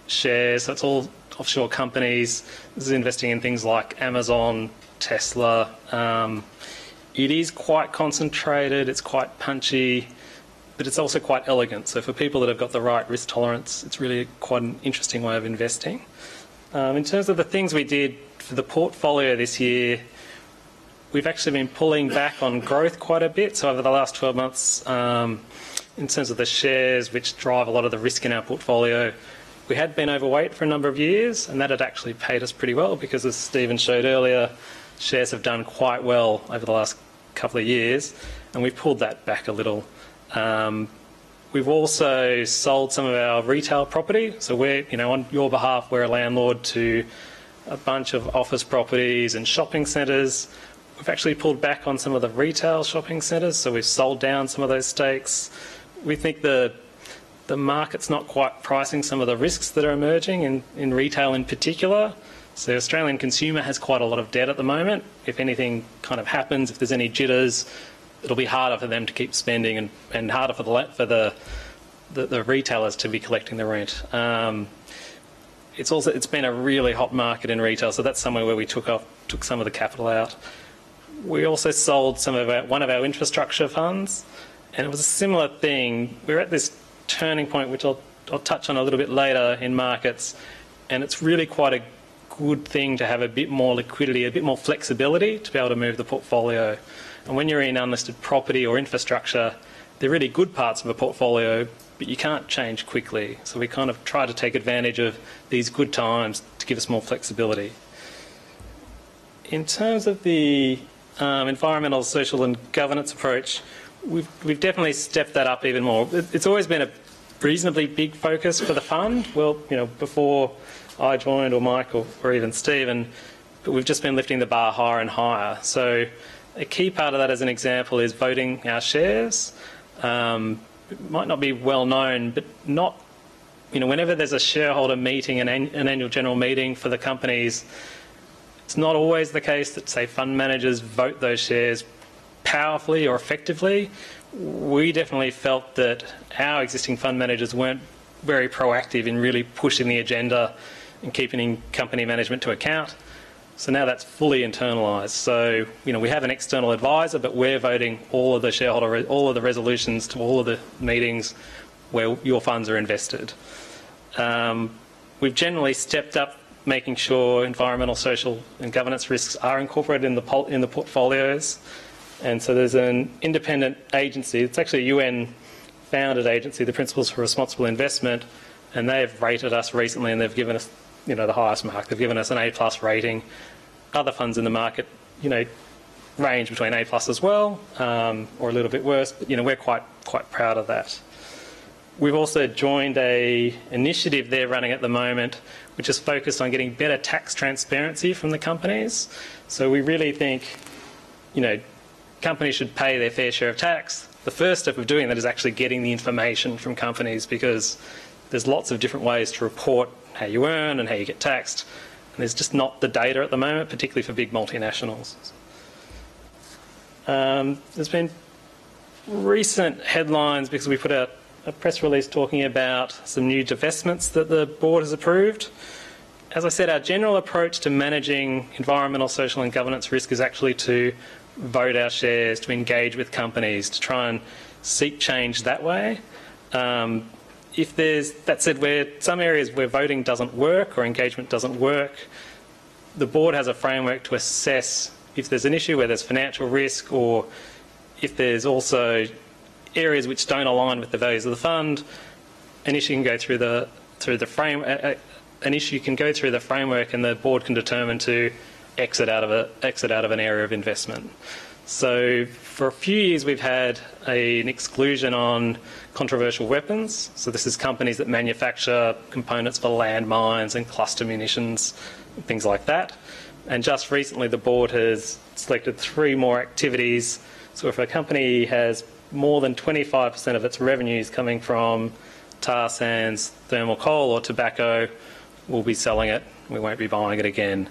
shares, so it's all offshore companies. This is investing in things like Amazon, Tesla. It is quite concentrated, it's quite punchy, but it's also quite elegant. So for people that have got the right risk tolerance, it's really quite an interesting way of investing. In terms of the things we did for the portfolio this year, we've actually been pulling back on growth quite a bit. So over the last 12 months, in terms of the shares which drive a lot of the risk in our portfolio, we had been overweight for a number of years, and that had actually paid us pretty well because, as Stephen showed earlier, shares have done quite well over the last couple of years, and we've pulled that back a little. We've also sold some of our retail property. So we're, on your behalf, we're a landlord to a bunch of office properties and shopping centres. We've actually pulled back on some of the retail shopping centres, so we've sold down some of those stakes. We think the market's not quite pricing some of the risks that are emerging in retail in particular. So the Australian consumer has quite a lot of debt at the moment. If anything kind of happens, if there's any jitters, it'll be harder for them to keep spending and harder for the retailers to be collecting the rent. It's been a really hot market in retail, so that's somewhere where we took some of the capital out. We also sold one of our infrastructure funds, and it was a similar thing. We're at this turning point, which I'll touch on a little bit later in markets, and it's really quite a good thing to have a bit more liquidity, a bit more flexibility to be able to move the portfolio. And when you're in unlisted property or infrastructure, they're really good parts of a portfolio, but you can't change quickly. So we kind of try to take advantage of these good times to give us more flexibility. In terms of the environmental, social and governance approach, we've definitely stepped that up even more. It's always been a reasonably big focus for the fund. Well, before I joined, or Mike, or even Stephen, but we've just been lifting the bar higher and higher. So a key part of that, as an example, is voting our shares. It might not be well known, but whenever there's a shareholder meeting, an annual general meeting for the companies, it's not always the case that, say, fund managers vote those shares powerfully or effectively. We definitely felt that our existing fund managers weren't very proactive in really pushing the agenda and keeping company management to account. So now that's fully internalised. So, we have an external advisor, but we're voting all of the resolutions to all of the meetings where your funds are invested. We've generally stepped up making sure environmental, social and governance risks are incorporated in the portfolios. And so there's an independent agency, it's actually a UN-founded agency, the Principles for Responsible Investment, and they've rated us recently and they've given us the highest mark. They've given us an A+ rating. Other funds in the market, range between A+ as well, or a little bit worse, but we're quite proud of that. We've also joined an initiative they're running at the moment, which is focused on getting better tax transparency from the companies. So we really think, companies should pay their fair share of tax. The first step of doing that is actually getting the information from companies, because there's lots of different ways to report how you earn and how you get taxed. And there's just not the data at the moment, particularly for big multinationals. There's been recent headlines because we put out a press release talking about some new divestments that the board has approved. As I said, our general approach to managing environmental, social and governance risk is actually to vote our shares, to engage with companies, to try and seek change that way. That said, where some areas where voting doesn't work or engagement doesn't work, the board has a framework to assess if there's an issue where there's financial risk, or if there's also areas which don't align with the values of the fund. An issue can go through the framework, and the board can determine to exit out of an area of investment. So for a few years we've had an exclusion on controversial weapons. So this is companies that manufacture components for landmines and cluster munitions, things like that. And just recently the board has selected 3 more activities. So if a company has more than 25% of its revenues coming from tar sands, thermal coal or tobacco, we'll be selling it. We won't be buying it again.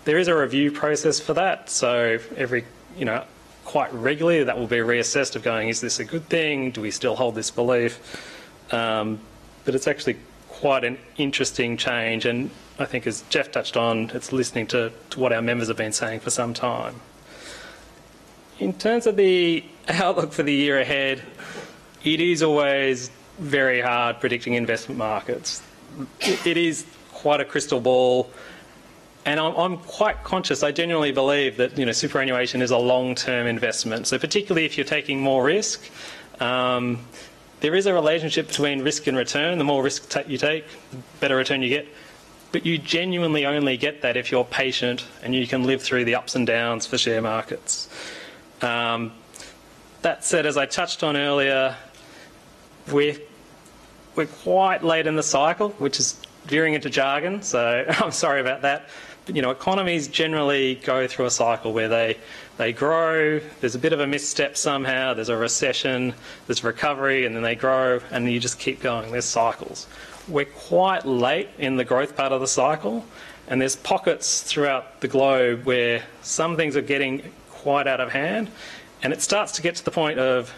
There is a review process for that. So quite regularly that will be reassessed of going, is this a good thing? Do we still hold this belief? But it's actually quite an interesting change, and I think, as Jeff touched on, it's listening to what our members have been saying for some time. In terms of the outlook for the year ahead, it is always very hard predicting investment markets. It is quite a crystal ball. And I'm quite conscious, I genuinely believe that superannuation is a long-term investment. So particularly if you're taking more risk, there is a relationship between risk and return. The more risk you take, the better return you get. But you genuinely only get that if you're patient and you can live through the ups and downs for share markets. That said, as I touched on earlier, we're quite late in the cycle, which is veering into jargon, so I'm sorry about that. But, economies generally go through a cycle where they grow, there's a bit of a misstep somehow, there's a recession, there's recovery, and then they grow, and you just keep going. There's cycles. We're quite late in the growth part of the cycle, and there's pockets throughout the globe where some things are getting quite out of hand, and it starts to get to the point of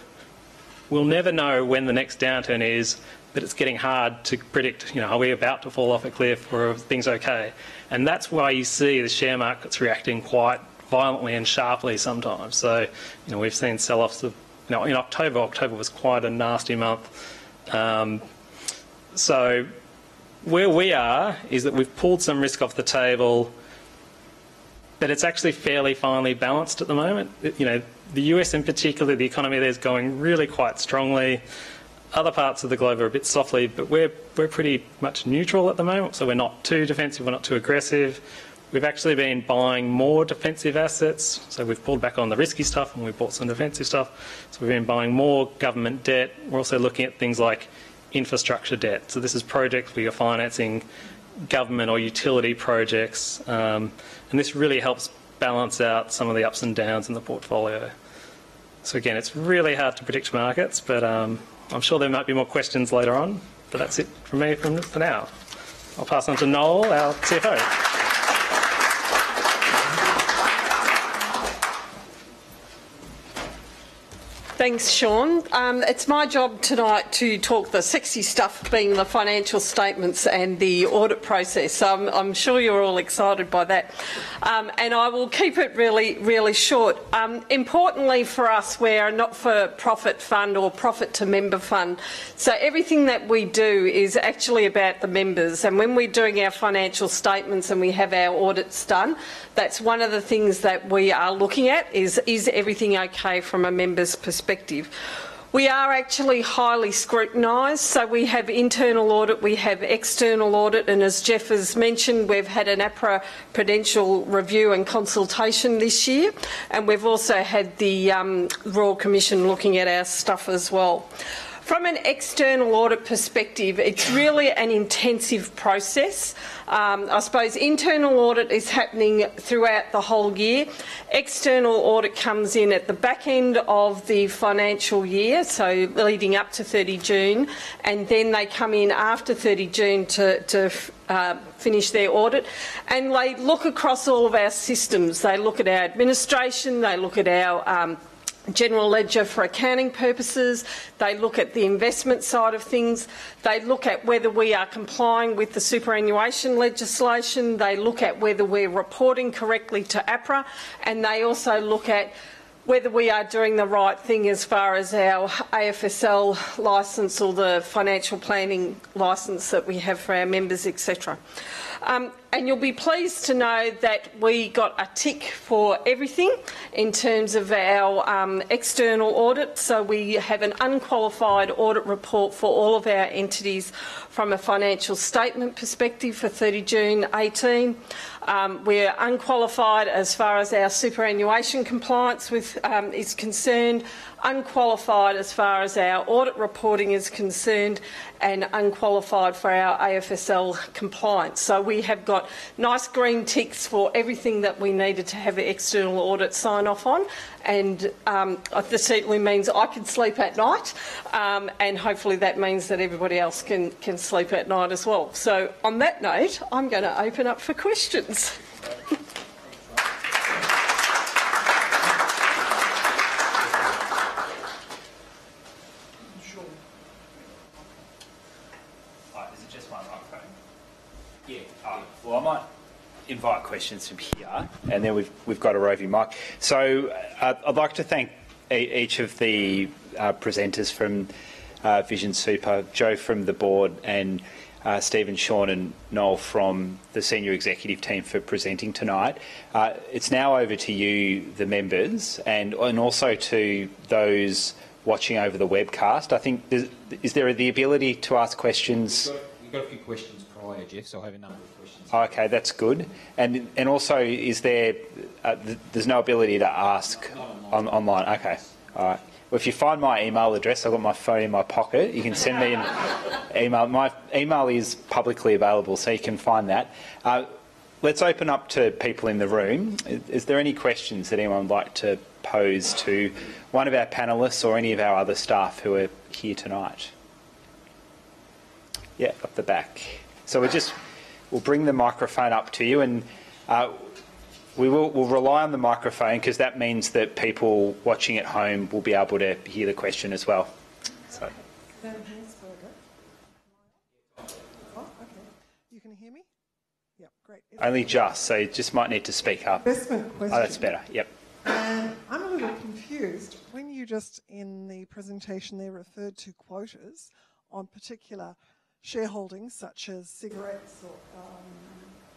we'll never know when the next downturn is, but it's getting hard to predict, are we about to fall off a cliff or are things okay? And that's why you see the share markets reacting quite violently and sharply sometimes. So, we've seen sell-offs of, in October. October was quite a nasty month. So where we are is that we've pulled some risk off the table, but it's actually fairly finely balanced at the moment. The US in particular, the economy there is going really quite strongly. Other parts of the globe are a bit softly, but we're pretty much neutral at the moment, so we're not too defensive, we're not too aggressive. We've actually been buying more defensive assets, so we've pulled back on the risky stuff and we've bought some defensive stuff. So we've been buying more government debt. We're also looking at things like infrastructure debt. So this is projects where you're financing government or utility projects, and this really helps balance out some of the ups and downs in the portfolio. So again, it's really hard to predict markets, but I'm sure there might be more questions later on, but that's it from me for now. I'll pass on to Noel, our CFO. Thanks, Sean. It's my job tonight to talk the sexy stuff, being the financial statements and the audit process. So I'm sure you're all excited by that. And I will keep it really, really short. Importantly for us, we're a not-for-profit fund or profit-to-member fund. So everything that we do is actually about the members. And when we're doing our financial statements and we have our audits done, that's one of the things that we are looking at is everything okay from a member's perspective. We are actually highly scrutinised, so we have internal audit, we have external audit, and as Jeff has mentioned, we've had an APRA prudential review and consultation this year, and we've also had the Royal Commission looking at our stuff as well. From an external audit perspective, it's really an intensive process. I suppose internal audit is happening throughout the whole year. External audit comes in at the back end of the financial year, so leading up to 30 June, and then they come in after 30 June to finish their audit, and they look across all of our systems. They look at our administration, they look at our general ledger for accounting purposes, they look at the investment side of things, they look at whether we are complying with the superannuation legislation, they look at whether we're reporting correctly to APRA, and they also look at whether we are doing the right thing as far as our AFSL licence or the financial planning licence that we have for our members, etc. And you'll be pleased to know that we got a tick for everything in terms of our external audit. So we have an unqualified audit report for all of our entities from a financial statement perspective for 30 June 18. We're unqualified as far as our superannuation compliance is concerned, unqualified as far as our audit reporting is concerned, and unqualified for our AFSL compliance. So we have got nice green ticks for everything that we needed to have an external audit sign off on, and this certainly means I can sleep at night, and hopefully that means that everybody else can sleep at night as well. So on that note, I'm going to open up for questions. Well, I might invite questions from here, and then we've got a roving mic. So I'd like to thank each of the presenters from Vision Super, Joe from the board, and Stephen, Sean and Noel from the senior executive team for presenting tonight. It's now over to you, the members, and also to those watching over the webcast. I think, is there the ability to ask questions? You've got a few questions prior, Jeff, so I have a number of questions. Oh, okay, that's good. And also, is there, there's no ability to ask online? Okay, all right. Well, if you find my email address, I've got my phone in my pocket, you can send me an email. My email is publicly available, so you can find that. Let's open up to people in the room. Is there any questions that anyone would like to pose to one of our panellists or any of our other staff who are here tonight? Yeah, up the back. So we'll bring the microphone up to you, and we'll rely on the microphone because that means that people watching at home will be able to hear the question as well. So. Oh, okay. You can hear me? Yep, great. Only just, so you just might need to speak up. Investment question. Oh, that's better, yep. And I'm a little confused. When you just, in the presentation there, referred to quotas on particular shareholdings such as cigarettes or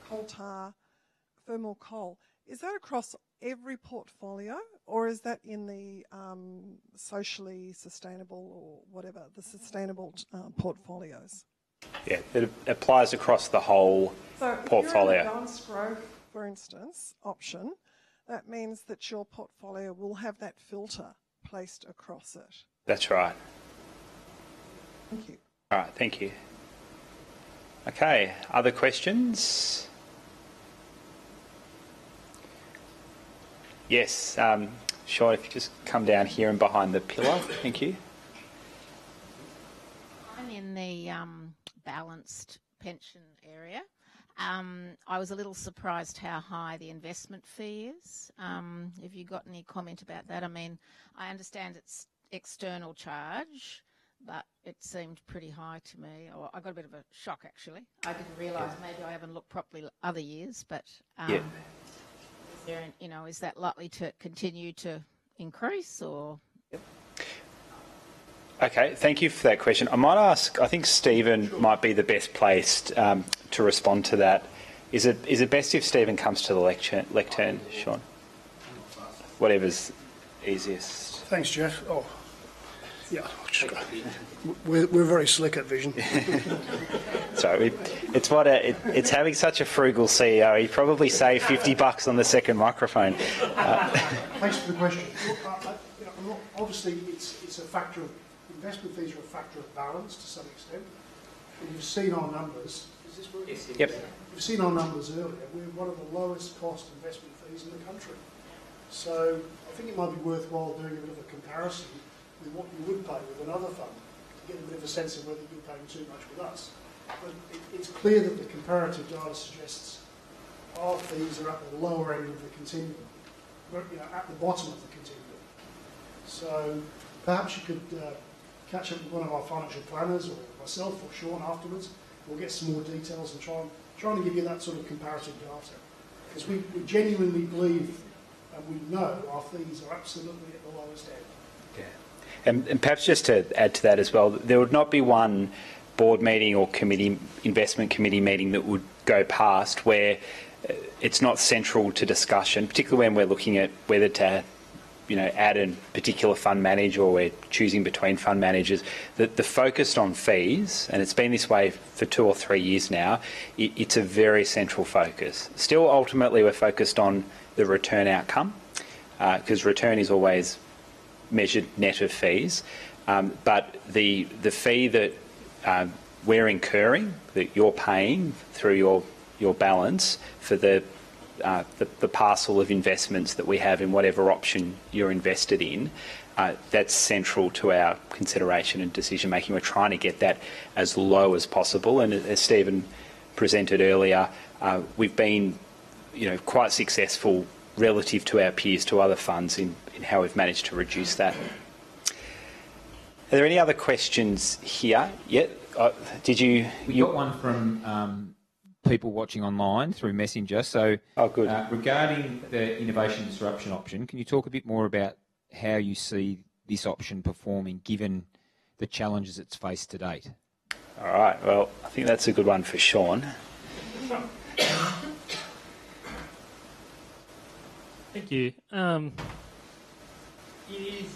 coal tar, thermal coal, is that across every portfolio, or is that in the socially sustainable or whatever, the sustainable portfolios? Yeah, it applies across the whole portfolio. So if you're in the balanced growth, for instance, option, that means that your portfolio will have that filter placed across it. That's right. Thank you. All right, thank you. Okay, other questions? Yes, Sean, if you just come down here and behind the pillar, thank you. I'm in the balanced pension area. I was a little surprised how high the investment fee is. Have you got any comment about that? I mean, I understand it's external charge, but it seemed pretty high to me. Or I got a bit of a shock, actually. I didn't realise, maybe I haven't looked properly other years, but is there, is that likely to continue to increase, or? Okay, thank you for that question. I might ask, I think Stephen might be the best placed to respond to that. Is it best if Stephen comes to the lectern, Sean? Whatever's easiest. Thanks, Jeff. Oh, yeah. We're very slick at Vision. Sorry, it's having such a frugal CEO. He'd probably save $50 on the second microphone. Thanks for the question. Obviously, it's a factor of investment fees are a factor of balance to some extent. And you've seen our numbers. Is this working? Yes. Yep. You've seen our numbers earlier. We're one of the lowest cost investment fees in the country. So I think it might be worthwhile doing a bit of a comparison with what you would pay with another fund to get a bit of a sense of whether you're paying too much with us. But it's clear that the comparative data suggests our fees are at the lower end of the continuum, at the bottom of the continuum. So perhaps you could catch up with one of our financial planners or myself or Sean afterwards. We'll get some more details and trying to give you that sort of comparative data. Because we genuinely believe and we know our fees are absolutely at the lowest end. Yeah. And perhaps just to add to that as well, there would not be one board meeting or investment committee meeting that would go past where it's not central to discussion, particularly when we're looking at whether to add a particular fund manager or we're choosing between fund managers. The focus on fees, and it's been this way for 2 or 3 years now, it's a very central focus. Still, ultimately, we're focused on the return outcome because return is always measured net of fees. But the fee that we're incurring, that you're paying through your balance for the parcel of investments that we have in whatever option you're invested in, that's central to our consideration and decision making. We're trying to get that as low as possible, and as Stephen presented earlier, we've been quite successful relative to our peers, to other funds, in how we've managed to reduce that. Are there any other questions here yet? We got one from people watching online through Messenger. So, good. Regarding the innovation disruption option, can you talk a bit more about how you see this option performing given the challenges it's faced to date? All right. Well, I think that's a good one for Sean. Thank you. It is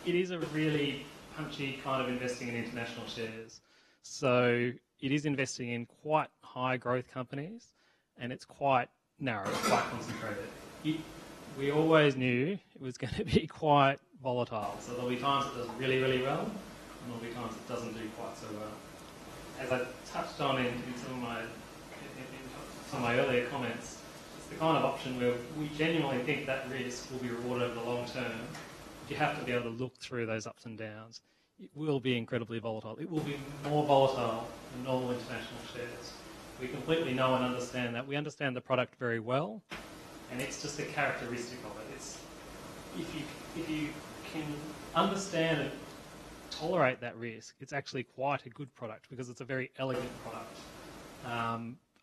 it is a really punchy kind of investing in international shares. So it is investing in quite high growth companies, and it's quite narrow, quite concentrated. We always knew it was going to be quite volatile. So there'll be times it does really, really well, and there'll be times it doesn't do quite so well. As I touched on in some of my earlier comments, it's the kind of option where we genuinely think that risk will be rewarded over the long term. You have to be able to look through those ups and downs. It will be incredibly volatile. It will be more volatile than normal international shares. We completely know and understand that. We understand the product very well, and it's just a characteristic of it. It's if you can understand and tolerate that risk, it's actually quite a good product because it's a very elegant product.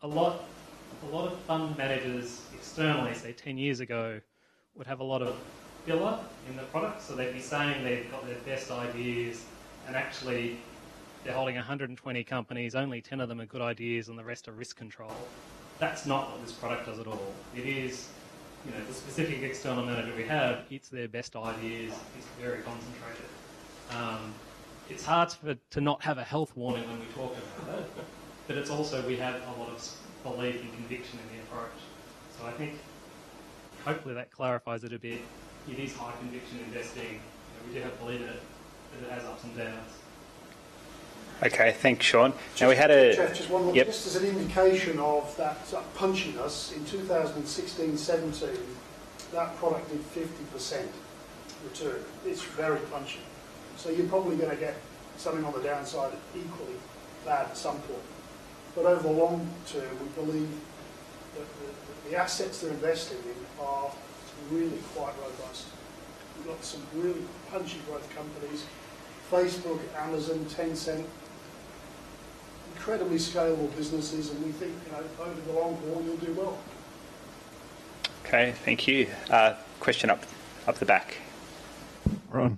A lot of fund managers externally, say 10 years ago, would have a lot of filler in the product, so they'd be saying they've got their best ideas, and actually they're holding 120 companies, only 10 of them are good ideas and the rest are risk control. That's not what this product does at all. It is, the specific external manager we have, it's their best ideas, it's very concentrated. It's hard to not have a health warning when we talk about it, but it's also, we have a lot of belief and conviction in the approach. So I think, hopefully that clarifies it a bit. It is high conviction investing. We do have belief in it, but it has ups and downs. Okay, thanks, Sean. Now we had a... Jeff, just one more. Yep. Just as an indication of that punchiness, in 2016-17, that product did 50% return. It's very punchy. So you're probably going to get something on the downside equally bad at some point. But over the long term, we believe that the assets they're investing in are really quite robust. We've got some really punchy growth companies, Facebook, Amazon, Tencent, incredibly scalable businesses, and we think, over the long haul, you'll do well. Okay, thank you. Question up the back. Ron.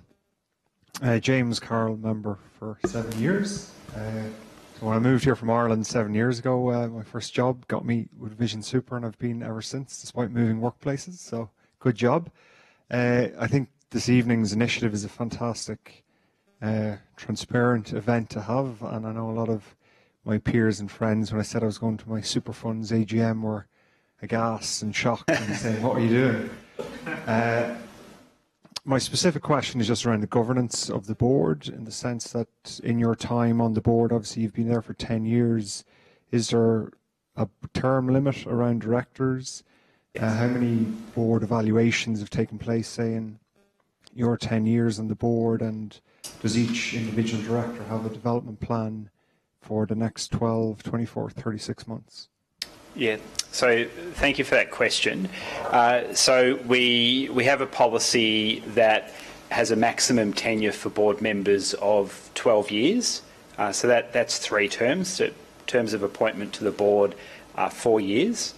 James Carroll, member for 7 years. So when I moved here from Ireland 7 years ago, my first job got me with Vision Super, and I've been ever since, despite moving workplaces. So good job. I think this evening's initiative is a fantastic, transparent event to have, and I know a lot of my peers and friends, when I said I was going to my super funds AGM, were aghast and shocked and saying, "What are you doing?" My specific question is just around the governance of the board, in the sense that in your time on the board, obviously you've been there for 10 years, is there a term limit around directors? How many board evaluations have taken place, say, in your 10 years on the board, and does each individual director have a development plan for the next 12, 24, 36 months? Yeah, so thank you for that question. So we have a policy that has a maximum tenure for board members of 12 years. So that's 3 terms. So terms of appointment to the board are 4 years.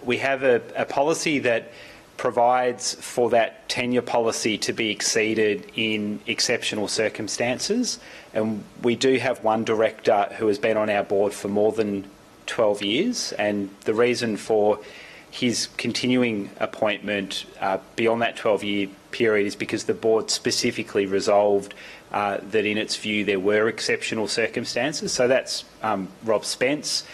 We have a policy that provides for that tenure policy to be exceeded in exceptional circumstances, and we do have one director who has been on our board for more than 12 years, and the reason for his continuing appointment beyond that 12-year period is because the board specifically resolved that in its view there were exceptional circumstances. So that's Rob Spence.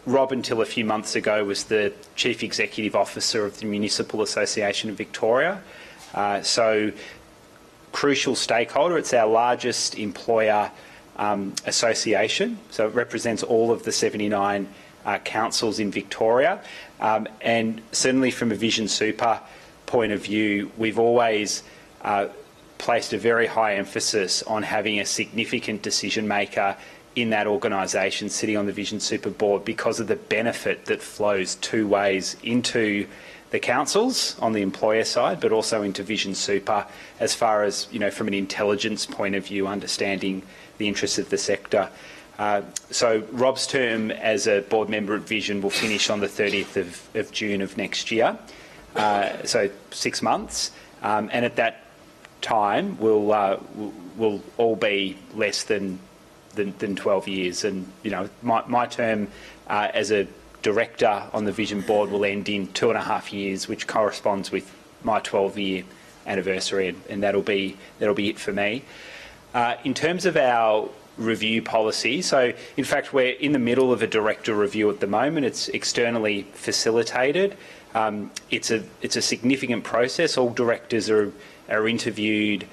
Rob, until a few months ago, was the Chief Executive Officer of the Municipal Association of Victoria. So crucial stakeholder. It's our largest employer association, so it represents all of the 79 councils in Victoria, and certainly from a Vision Super point of view, we've always placed a very high emphasis on having a significant decision maker in that organisation sitting on the Vision Super board, because of the benefit that flows 2 ways into the councils on the employer side, but also into Vision Super as far as, from an intelligence point of view, understanding the interests of the sector. So Rob's term as a board member at Vision will finish on the 30th of June of next year, so 6 months, and at that time we'll all be less than 12 years, and my term as a director on the Vision board will end in 2.5 years, which corresponds with my 12-year anniversary, and that'll be it for me. In terms of our review policy, so in fact we're in the middle of a director review at the moment. It's externally facilitated. It's a significant process. All directors are interviewed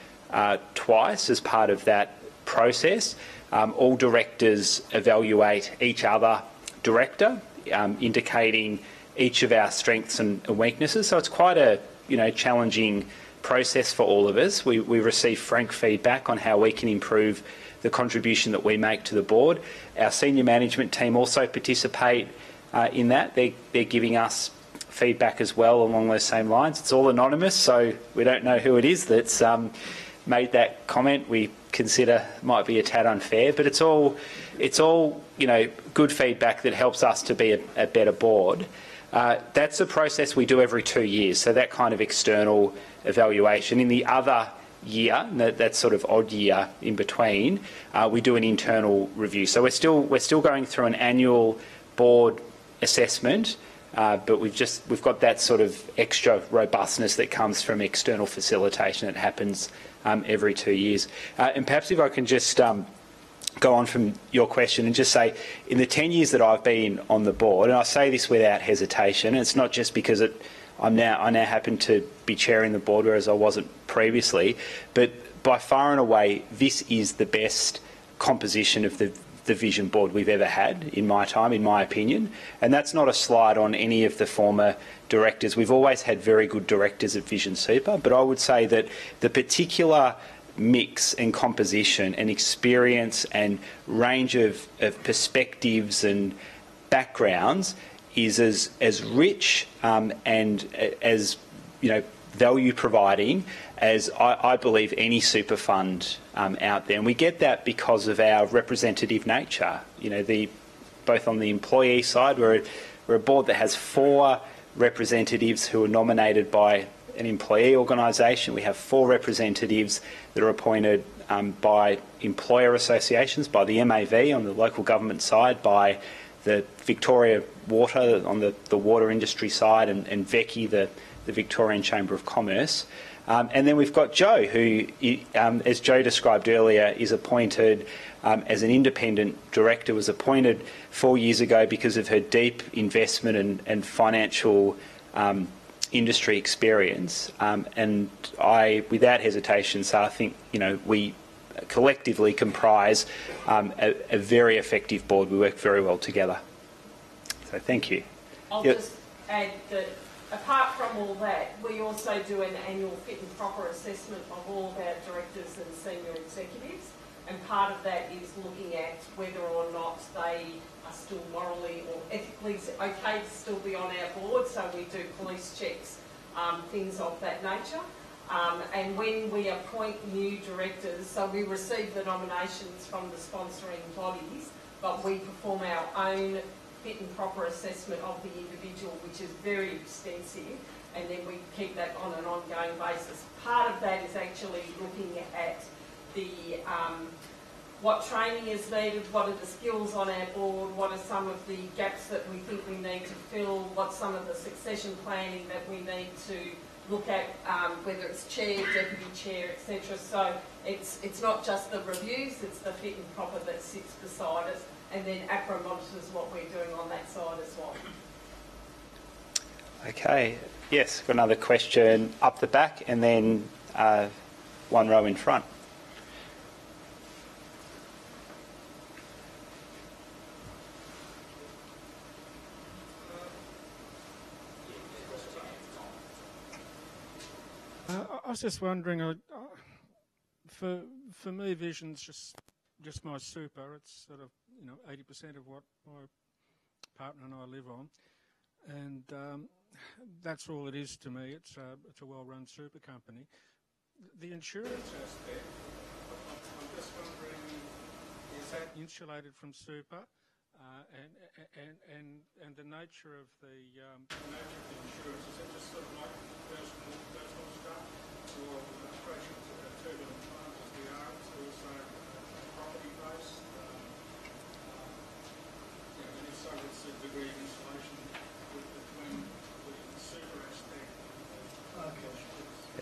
twice as part of that process. All directors evaluate each other director, indicating each of our strengths and weaknesses. So it's quite a challenging process for all of us. We receive frank feedback on how we can improve the contribution that we make to the board. Our senior management team also participate in that. They're giving us feedback as well along those same lines. It's all anonymous, so we don't know who it is that's made that comment. We consider might be a tad unfair, but it's all good feedback that helps us to be a better board. That's a process we do every 2 years, so that kind of external evaluation. In the other year, that sort of odd year in between, we do an internal review. So we're still going through an annual board assessment, but we've got that sort of extra robustness that comes from external facilitation that happens every 2 years. And perhaps if I can just go on from your question and just say, in the 10 years that I've been on the board, and I say this without hesitation, and it's not just because I now happen to be chairing the board, whereas I wasn't previously, but by far and away, this is the best composition of the Vision board we've ever had in my time, in my opinion. And that's not a slight on any of the former directors. We've always had very good directors at Vision Super, but I would say that the particular mix and composition and experience and range of perspectives and backgrounds is as rich and as value providing as I believe any super fund out there. And we get that because of our representative nature. Both on the employee side, we're a board that has 4 representatives who are nominated by an employee organisation. We have 4 representatives that are appointed by employer associations, by the MAV on the local government side, by the Victoria Water on the water industry side, and VECI, the Victorian Chamber of Commerce. And then we've got Jo, who, as Jo described earlier, is appointed as an independent director, was appointed 4 years ago because of her deep investment and financial industry experience. And I, without hesitation, so I think, we collectively comprise a very effective board. We work very well together. So thank you. I'll just add that apart from all that, we also do an annual fit and proper assessment of all of our directors and senior executives, and part of that is looking at whether or not they are still morally or ethically okay to still be on our board. So we do police checks, things of that nature. And when we appoint new directors, so we receive the nominations from the sponsoring bodies, but we perform our own fit and proper assessment of the individual, which is very extensive, and then we keep that on an ongoing basis. Part of that is actually looking at the what training is needed, what are the skills on our board, what are some of the gaps that we think we need to fill, what's some of the succession planning that we need to look at, whether it's chair, deputy chair, etc. So it's not just the reviews, it's the fit and proper that sits beside us, and then APRA monitors what we're doing on that side as well. Okay, yes, got another question up the back, and then one row in front. I was just wondering, for me, Vision's just my super. It's sort of 80% of what my partner and I live on, and that's all it is to me. It's a well-run super company. The insurance aspect, I'm just wondering, is that insulated from super? And the nature of the insurance, is it just sort of like personal stuff, or especially at turbulent times as we are, it's also property based? And if so, it's a degree of insulation between the super aspect. Okay.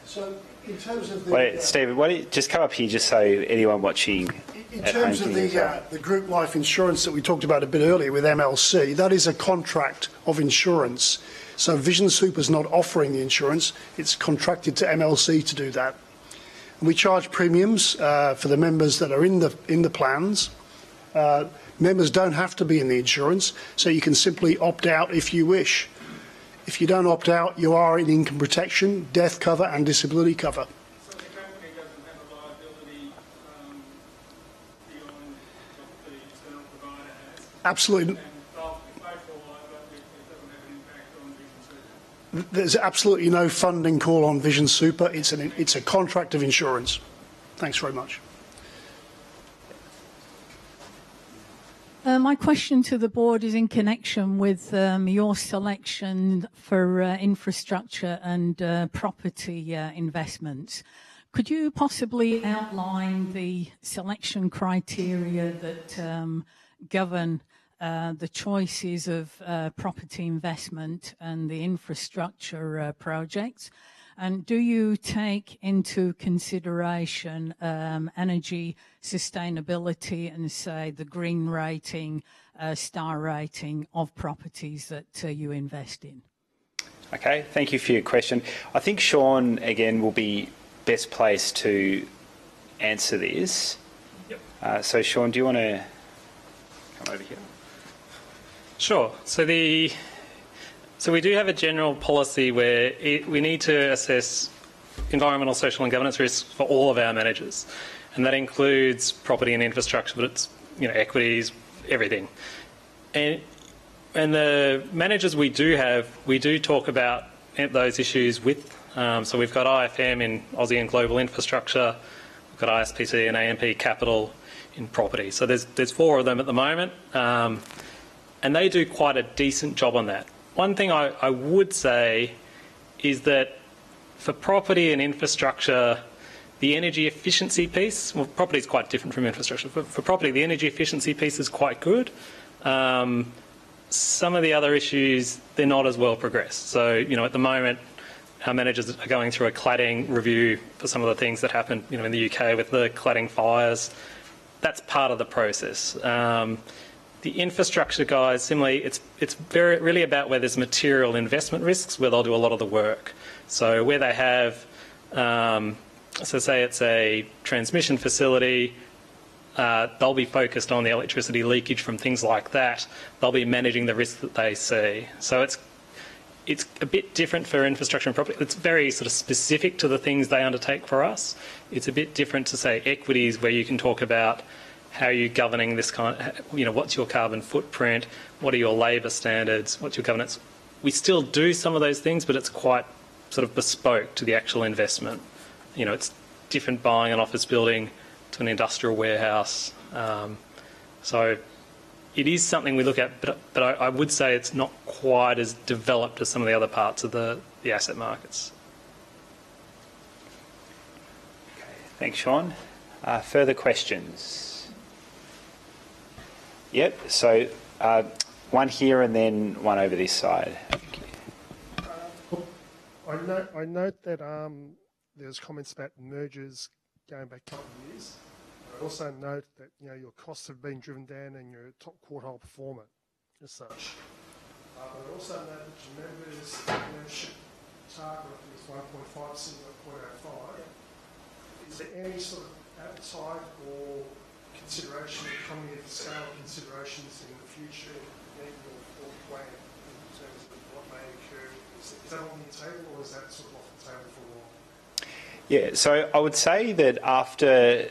So, in terms of the... Wait, Stephen, why don't you just come up here just so anyone watching In at home terms can of hear as well. the group life insurance that we talked about a bit earlier with MLC, that is a contract of insurance. So Vision Super is not offering the insurance, it's contracted to MLC to do that. And we charge premiums for the members that are in the plans. Members don't have to be in the insurance, so you can simply opt out if you wish. If you don't opt out, you are in income protection, death cover and disability cover. So the company doesn't have a liability beyond what the external provider has? Absolutely. And if they fall over, it doesn't have an impact on Vision Super? There's absolutely no funding call on Vision Super. It's a contract of insurance. Thanks very much. My question to the board is in connection with your selection for infrastructure and property investments. Could you possibly outline the selection criteria that govern the choices of property investment and the infrastructure projects? And do you take into consideration energy sustainability and, say, the green rating, star rating of properties that you invest in? Okay, thank you for your question. I think Sean, again, will be best placed to answer this. Yep. So, Sean, do you want to come over here? Sure. So we do have a general policy where we need to assess environmental, social and governance risks for all of our managers. And that includes property and infrastructure, but it's, equities, everything. And the managers we do talk about those issues with. So we've got IFM in Aussie and Global Infrastructure, we've got ISPC and AMP Capital in property. So there's 4 of them at the moment. And they do quite a decent job on that. One thing I would say is that for property and infrastructure, the energy efficiency piece, well, property is quite different from infrastructure. For property, the energy efficiency piece is quite good. Some of the other issues, they're not as well progressed. So, at the moment, our managers are going through a cladding review for some of the things that happened, in the UK with the cladding fires. That's part of the process. The infrastructure guys, similarly, it's really about where there's material investment risks, where they'll do a lot of the work. So where they have, so say it's a transmission facility, they'll be focused on the electricity leakage from things like that. They'll be managing the risk that they see. So it's a bit different for infrastructure and property. It's very sort of specific to the things they undertake for us. It's a bit different to, say, equities, where you can talk about how are you governing this what's your carbon footprint, what are your labour standards, what's your governance. We still do some of those things, but it's quite sort of bespoke to the actual investment. It's different buying an office building to an industrial warehouse. So it is something we look at, but I would say it's not quite as developed as some of the other parts of the asset markets. Okay, thanks, Sean. Further questions? Yep, so one here and then one over this side. I note that there's comments about mergers going back a couple of years. I also note that your costs have been driven down and you're a top quartile performer as such. But I also note that your members' membership target is 1.5%, not 0.05. Is there any sort of appetite or consideration, economy of scale considerations in the future in your plan in terms of what may occur? Is that on the table, or is that sort of off the table for a while? Yeah, so I would say that after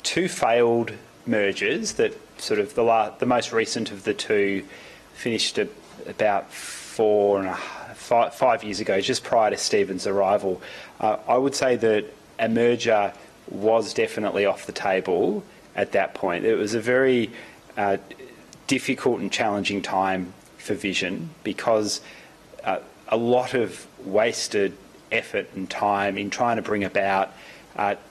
2 failed mergers, that sort of the most recent of the 2 finished about 5 years ago, just prior to Stephen's arrival, I would say that a merger was definitely off the table at that point. It was a very difficult and challenging time for Vision because a lot of wasted effort and time in trying to bring about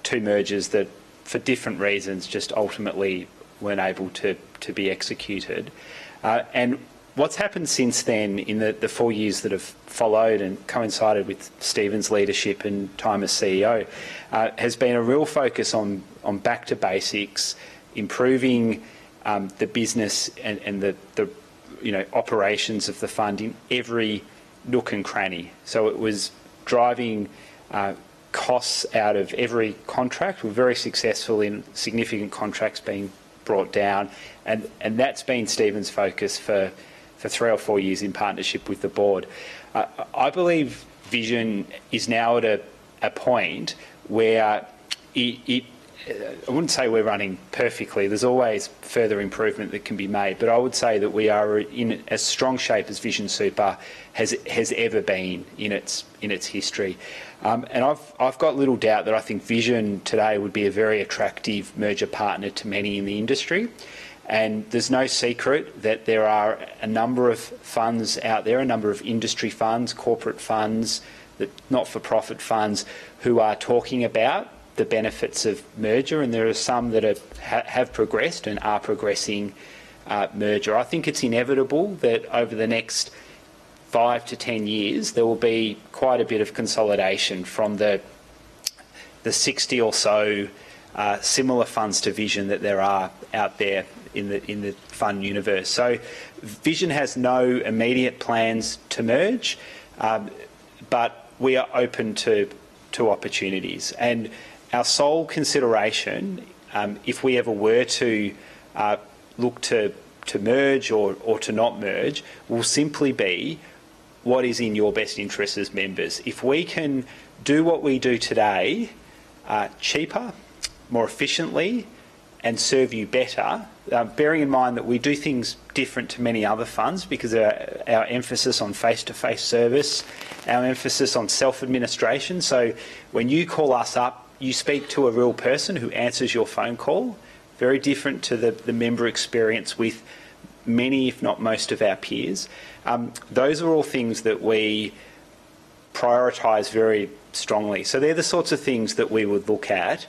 2 mergers that, for different reasons, just ultimately weren't able to be executed. And what's happened since then in the 4 years that have followed and coincided with Stephen's leadership and time as CEO has been a real focus on back to basics, improving the business and the operations of the fund in every nook and cranny. So it was driving costs out of every contract. We're very successful in significant contracts being brought down, and that's been Stephen's focus for 3 or 4 years in partnership with the board. I believe Vision is now at a point where I wouldn't say we're running perfectly. There's always further improvement that can be made, but I would say that we are in as strong shape as Vision Super has ever been in its history. And I've got little doubt that I think Vision today would be a very attractive merger partner to many in the industry. And there's no secret that there are a number of funds out there, a number of industry funds, corporate funds, not-for-profit funds, who are talking about the benefits of merger, and there are some that have progressed and are progressing merger. I think it's inevitable that over the next 5 to 10 years there will be quite a bit of consolidation from the 60 or so similar funds to Vision that there are out there in the fund universe. So Vision has no immediate plans to merge, but we are open to opportunities. And our sole consideration, if we ever were to look to merge or to not merge, will simply be what is in your best interest as members. If we can do what we do today cheaper, more efficiently, and serve you better, bearing in mind that we do things different to many other funds because of our emphasis on face-to-face service, our emphasis on self-administration. So when you call us up, you speak to a real person who answers your phone call, very different to the member experience with many, if not most, of our peers. Those are all things that we prioritise very strongly. So they're the sorts of things that we would look at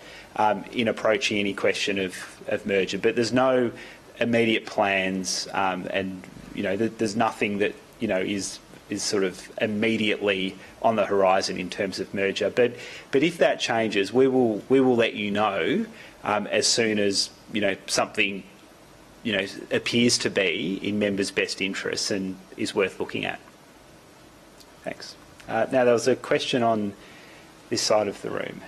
in approaching any question of merger. But there's no immediate plans, and there's nothing that is sort of immediately on the horizon in terms of merger. But if that changes, we will let you know as soon as something appears to be in members' best interests and is worth looking at. Thanks. Now there was a question on this side of the room.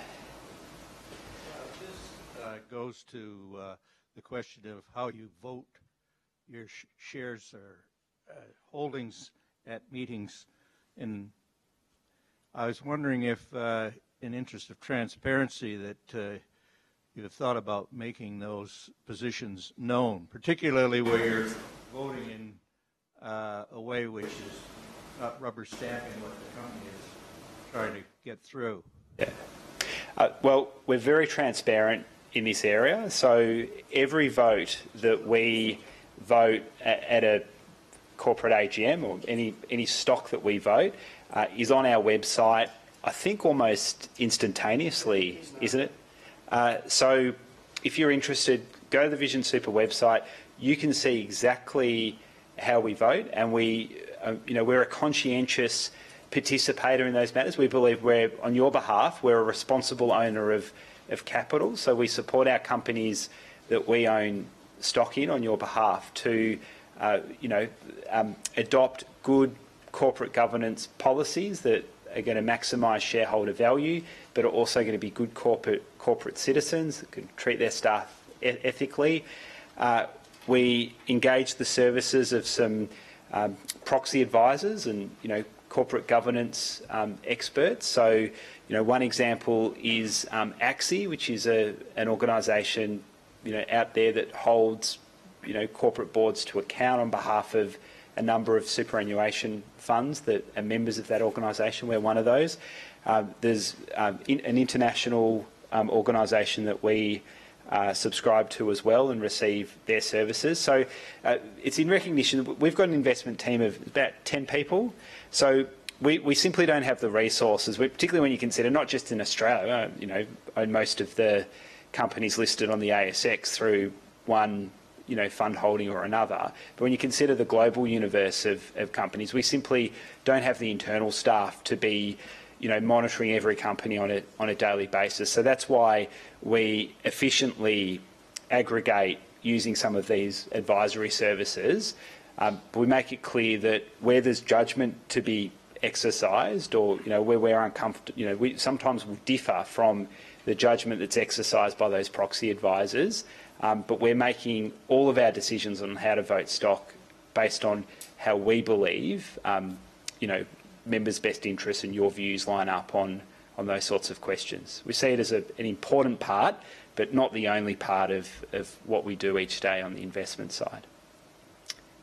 This goes to the question of how you vote your shares or holdings at meetings. And I was wondering if, in interest of transparency, that you have thought about making those positions known, particularly where you're voting in a way which is not rubber stamping what the company is trying to get through. Yeah. Well, we're very transparent in this area. So every vote that we vote at a corporate AGM or any stock that we vote is on our website, I think almost instantaneously, isn't it? So if you're interested, go to the Vision Super website. You can see exactly how we vote, and we're a conscientious participator in those matters. We believe on your behalf, we're a responsible owner of capital, so we support our companies that we own stock in on your behalf to adopt good corporate governance policies that are going to maximise shareholder value, but are also going to be good corporate citizens that can treat their staff ethically. We engage the services of some proxy advisors and corporate governance experts. So one example is ACSI, which is an organisation out there that holds corporate boards to account on behalf of a number of superannuation funds that are members of that organisation. We're one of those. There's an international organisation that we subscribe to as well and receive their services. So it's in recognition. We've got an investment team of about 10 people. So we simply don't have the resources, particularly when you consider not just in Australia, own most of the companies listed on the ASX through one fund holding or another. But when you consider the global universe of companies, we simply don't have the internal staff to be monitoring every company on a daily basis. So that's why we efficiently aggregate using some of these advisory services. But we make it clear that where there's judgment to be exercised, or where we're uncomfortable, we sometimes will differ from the judgment that's exercised by those proxy advisors. But we're making all of our decisions on how to vote stock based on how we believe, members' best interests and your views line up on those sorts of questions. We see it as an important part, but not the only part of what we do each day on the investment side.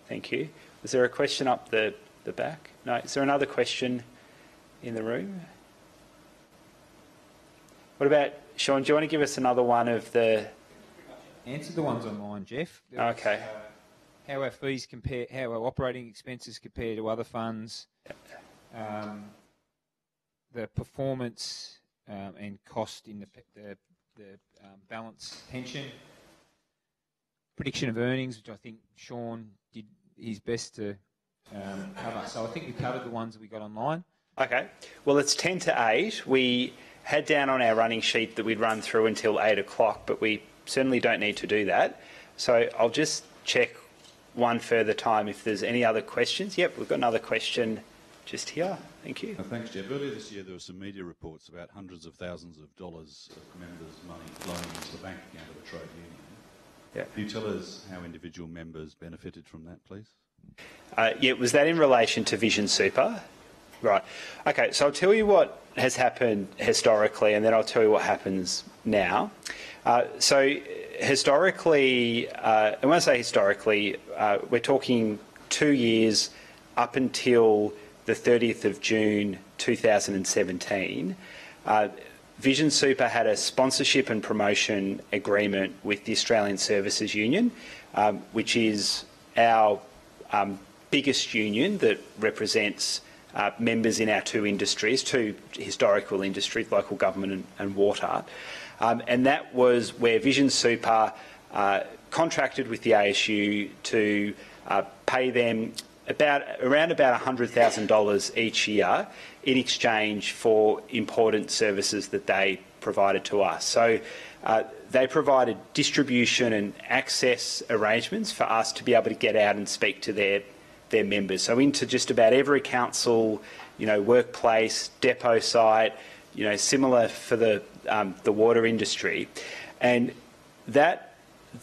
Thank you. Was there a question up the back? No. Is there another question in the room? What about, Sean, do you want to give us another one of the... Answer the ones online, Jeff. Okay. How our fees compare, how our operating expenses compare to other funds, the performance and cost in the balance pension, prediction of earnings, which I think Sean did his best to cover. So I think we covered the ones that we got online. Okay. Well, it's 10 to 8. We had down on our running sheet that we'd run through until 8 o'clock, but we certainly don't need to do that. So I'll just check one further time if there's any other questions. Yep, we've got another question just here. Thank you. Thanks, Jeff. Earlier this year, there were some media reports about hundreds of thousands of dollars of members' money flowing into the bank account of a trade union. Yeah. Can you tell us how individual members benefited from that, please? Yeah, was that in relation to Vision Super? Right. Okay, so I'll tell you what has happened historically, and then I'll tell you what happens now. So historically, and when I say historically, we're talking 2 years up until the 30th of June 2017. Vision Super had a sponsorship and promotion agreement with the Australian Services Union, which is our biggest union that represents members in our two industries, two historical industries, local government and water. And that was where Vision Super contracted with the ASU to pay them around about $100,000 each year in exchange for important services that they provided to us. So they provided distribution and access arrangements for us to be able to get out and speak to their members. So into just about every council, workplace, depot site, similar for the water industry. And that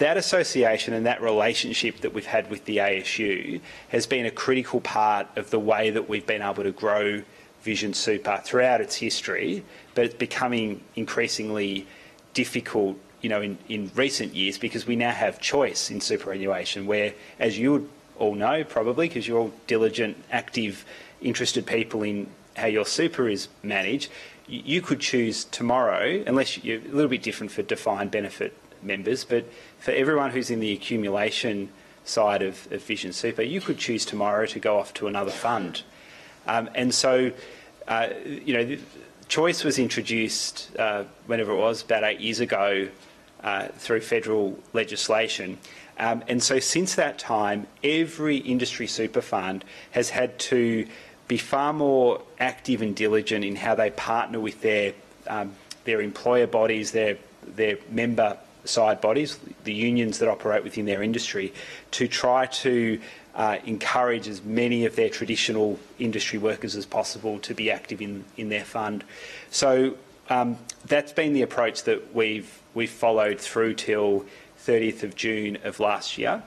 association and that relationship that we've had with the ASU has been a critical part of the way that we've been able to grow Vision Super throughout its history, but it's becoming increasingly difficult, in recent years, because we now have choice in superannuation, where, as you would all know probably, because you're all diligent, active, interested people in how your super is managed, you could choose tomorrow, unless you're a little bit different for defined benefit members, but for everyone who's in the accumulation side of Vision Super, you could choose tomorrow to go off to another fund. And so, choice was introduced, whenever it was, about 8 years ago, through federal legislation. And so since that time, every industry super fund has had to be far more active and diligent in how they partner with their employer bodies, their member side bodies, the unions that operate within their industry, to try to encourage as many of their traditional industry workers as possible to be active in their fund. So that's been the approach that we've followed through till 30th of June of last year.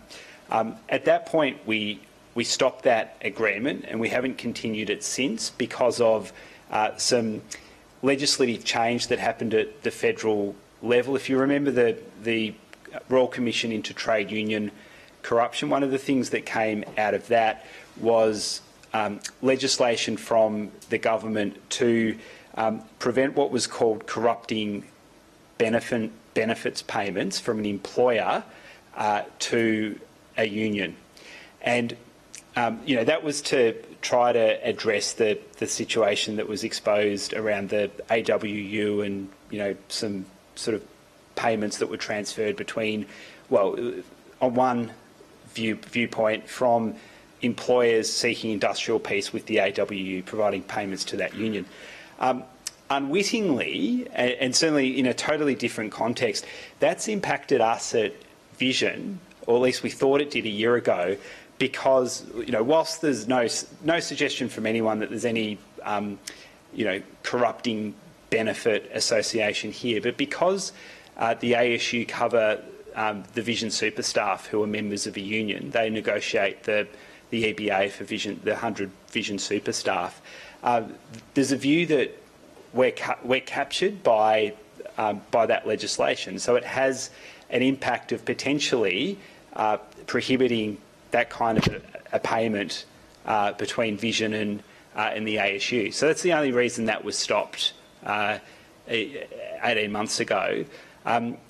At that point, we stopped that agreement, and we haven't continued it since because of some legislative change that happened at the federal level. If you remember the Royal Commission into Trade Union Corruption, one of the things that came out of that was legislation from the government to prevent what was called corrupting benefits payments from an employer to a union. And that was to try to address the situation that was exposed around the AWU and some sort of payments that were transferred between, well, on one viewpoint from employers seeking industrial peace with the AWU providing payments to that union. Unwittingly, and certainly in a totally different context, that's impacted us at Vision, or at least we thought it did a year ago, because, whilst there's no suggestion from anyone that there's any, corrupting benefit association here, but because the ASU cover the Vision Super staff who are members of a union, they negotiate the EBA for Vision, the 100 Vision Super staff. There's a view that we're captured by that legislation, so it has an impact of potentially prohibiting that kind of a payment between Vision and the ASU. So that's the only reason that was stopped 18 months ago.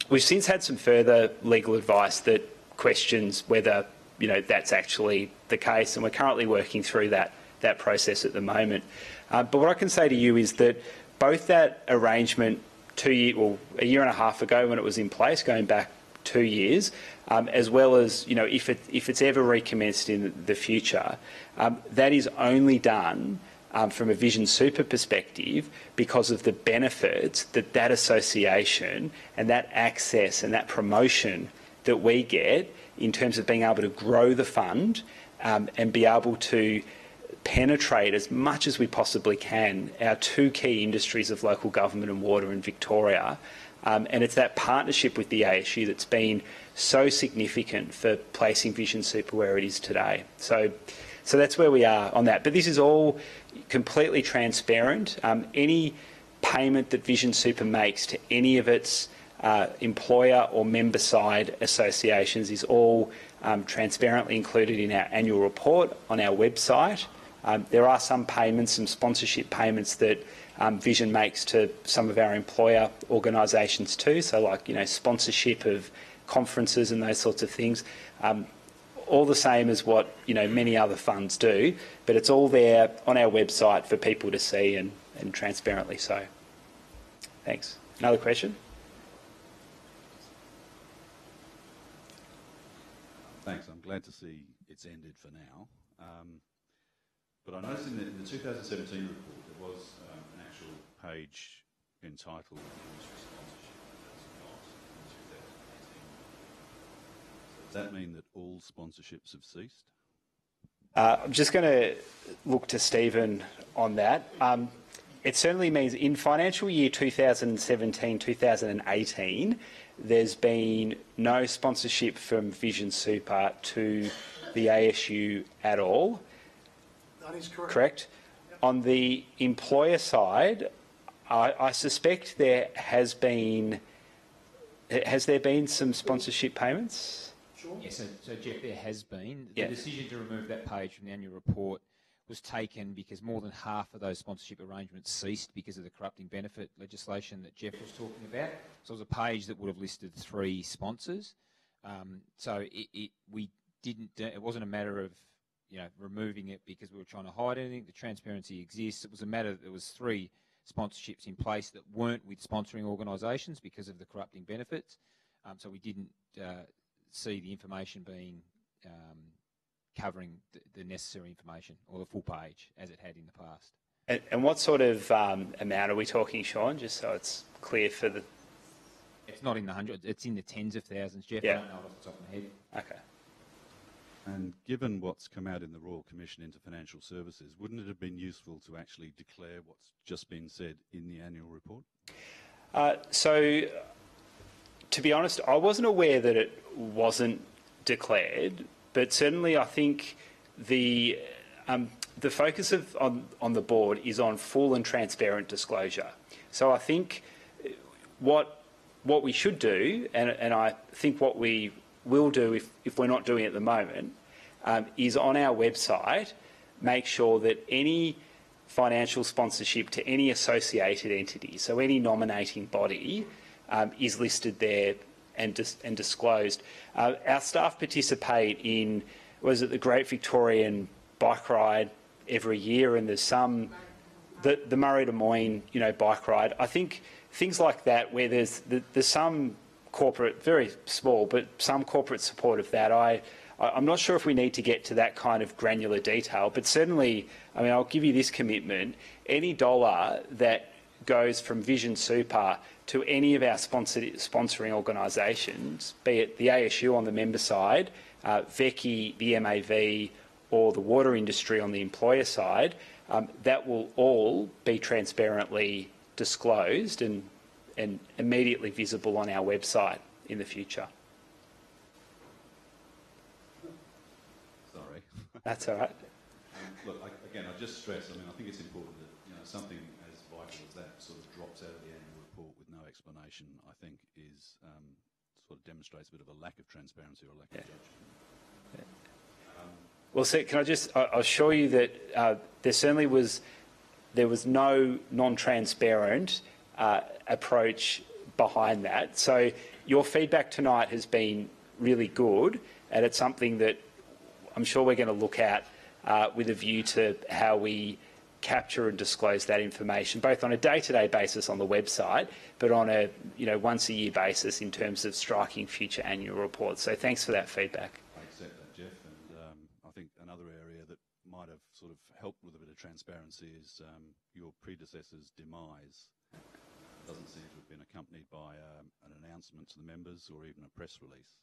We've since had some further legal advice that questions whether that's actually the case, and we're currently working through that process at the moment. But what I can say to you is that both that arrangement a year and a half ago when it was in place, going back 2 years, as well as if it's ever recommenced in the future, that is only done from a Vision Super perspective because of the benefits that association and that access and that promotion that we get in terms of being able to grow the fund and be able to penetrate as much as we possibly can our two key industries of local government and water in Victoria. And it's that partnership with the ASU that's been so significant for placing Vision Super where it is today. So that's where we are on that. But this is all completely transparent. Any payment that Vision Super makes to any of its employer or member side associations is all transparently included in our annual report on our website. There are some payments, some sponsorship payments that Vision makes to some of our employer organisations too, so like sponsorship of conferences and those sorts of things. All the same as what many other funds do, but it's all there on our website for people to see and transparently so. Thanks. Another question? Thanks. I'm glad to see it's ended for now. But I noticed in the 2017 report there was an actual page entitled Industry Sponsorship that was not in 2018. Does that mean that all sponsorships have ceased? I'm just going to look to Stephen on that. It certainly means in financial year 2017-2018, there's been no sponsorship from Vision Super to the ASU at all. That is correct. Correct? Yep. On the employer side, I suspect there has been... Has there been some sponsorship payments? Sure. Yes, so Jeff, there has been. The Yeah. decision to remove that page from the annual report was taken because more than half of those sponsorship arrangements ceased because of the corrupting benefit legislation that Jeff was talking about. So it was a page that would have listed 3 sponsors. So it wasn't a matter of removing it because we were trying to hide anything. The transparency exists. It was a matter that there was 3 sponsorships in place that weren't with sponsoring organisations because of the corrupting benefits. So we didn't see the information being covering the necessary information or the full page as it had in the past. And what sort of amount are we talking, Sean, just so it's clear for the... It's not in the hundreds, it's in the tens of thousands, Jeff. Yeah. I don't know off the top of my head. Okay. And given what's come out in the Royal Commission into Financial Services, wouldn't it have been useful to actually declare what's just been said in the annual report? So, to be honest, I wasn't aware that it wasn't declared, but certainly I think the focus on the board is on full and transparent disclosure. So I think what we should do, and I think what we will do if we're not doing it at the moment, is on our website make sure that any financial sponsorship to any associated entity, so any nominating body, is listed there and disclosed. Our staff participate in, the Great Victorian Bike Ride every year, and there's the Murray Des Moines, bike ride. I think things like that where there's some corporate, very small, but some corporate support of that. I'm not sure if we need to get to that kind of granular detail, but certainly, I mean, I'll give you this commitment. Any dollar that goes from Vision Super to any of our sponsoring organisations, be it the ASU on the member side, VECI, the MAV, or the water industry on the employer side, that will all be transparently disclosed and immediately visible on our website in the future. Sorry. That's all right. Look, again, I just stress, I mean, I think it's important that, you know, something as vital as that sort of drops out of the annual report with no explanation, I think is sort of demonstrates a bit of a lack of transparency or lack of judgment. Well, so can I just assure you that there certainly was no non-transparent approach behind that. So your feedback tonight has been really good, and it's something that I'm sure we're going to look at with a view to how we capture and disclose that information, both on a day-to-day basis on the website, but on a once-a-year basis in terms of striking future annual reports. So thanks for that feedback. I accept that, Jeff, and I think another area that might have sort of helped with a bit of transparency is your predecessor's demise. It doesn't seem to have been accompanied by an announcement to the members or even a press release.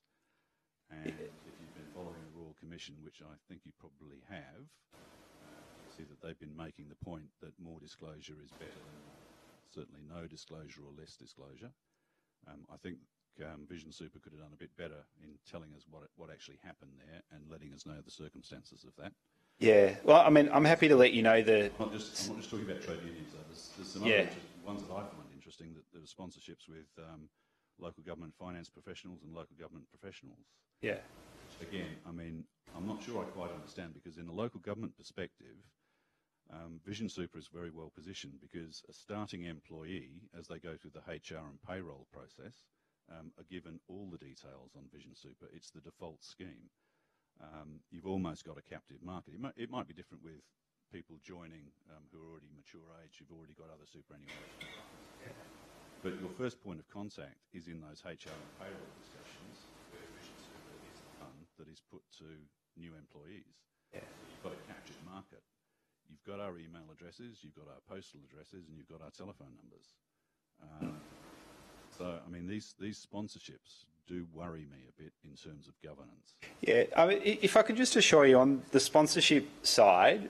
And if you've been following the Royal Commission, which I think you probably have, you'll see that they've been making the point that more disclosure is better than certainly no disclosure or less disclosure. I think Vision Super could have done a bit better in telling us what actually happened there and letting us know the circumstances of that. Yeah, well, I mean, I'm happy to let you know the... I'm not just talking about trade unions, though. There's some other ones that I find interesting, that there are sponsorships with local government finance professionals and local government professionals. Yeah. Again, I mean, I'm not sure I quite understand, because in a local government perspective, Vision Super is very well positioned, because a starting employee, as they go through the HR and payroll process, are given all the details on Vision Super. It's the default scheme. You've almost got a captive market. It might be different with people joining who are already mature age, who've already got other superannuation. But your first point of contact is in those HR and payroll discussions, where Vision Super is the fund that is put to new employees. Yeah. So you've got a captured market. You've got our email addresses, you've got our postal addresses, and you've got our telephone numbers. So, I mean, these sponsorships do worry me a bit in terms of governance. Yeah, I mean, if I could just assure you, on the sponsorship side,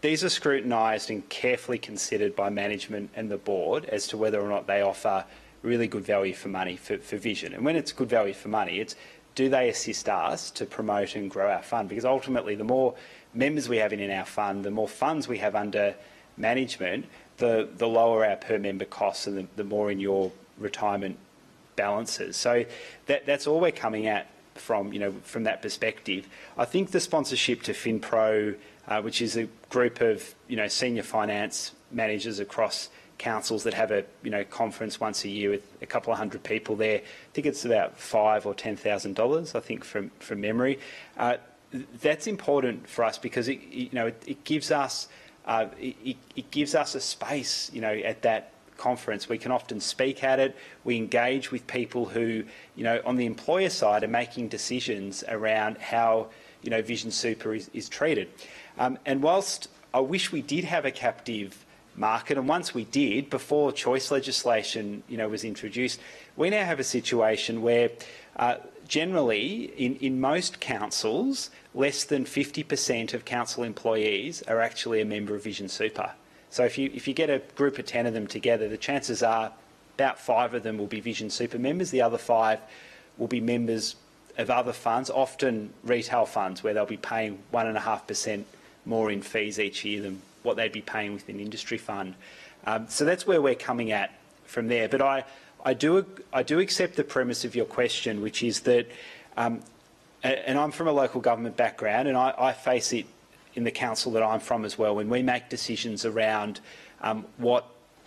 these are scrutinised and carefully considered by management and the board as to whether or not they offer really good value for money for Vision. And when it's good value for money, it's do they assist us to promote and grow our fund? Because ultimately, the more members we have in our fund, the more funds we have under management, the lower our per member costs and the more in your retirement balances. So that's all we're coming at from that perspective. I think the sponsorship to FinPro, which is a group of senior finance managers across councils that have a conference once a year with a couple of hundred people there. I think it's about $5,000 or $10,000. I think from memory. That's important for us because it gives us it gives us a space at that conference. We can often speak at it. We engage with people who, on the employer side, are making decisions around how, Vision Super is treated. And whilst I wish we did have a captive market, and once we did, before choice legislation, was introduced, we now have a situation where generally, in most councils, less than 50% of council employees are actually a member of Vision Super. So if you get a group of 10 of them together, the chances are about 5 of them will be Vision Super members. The other 5 will be members of other funds, often retail funds, where they'll be paying 1.5% more in fees each year than what they'd be paying with an industry fund. So that's where we're coming at from there. But I do accept the premise of your question, which is that, and I'm from a local government background, and I face it in the council that I'm from as well, when we make decisions around what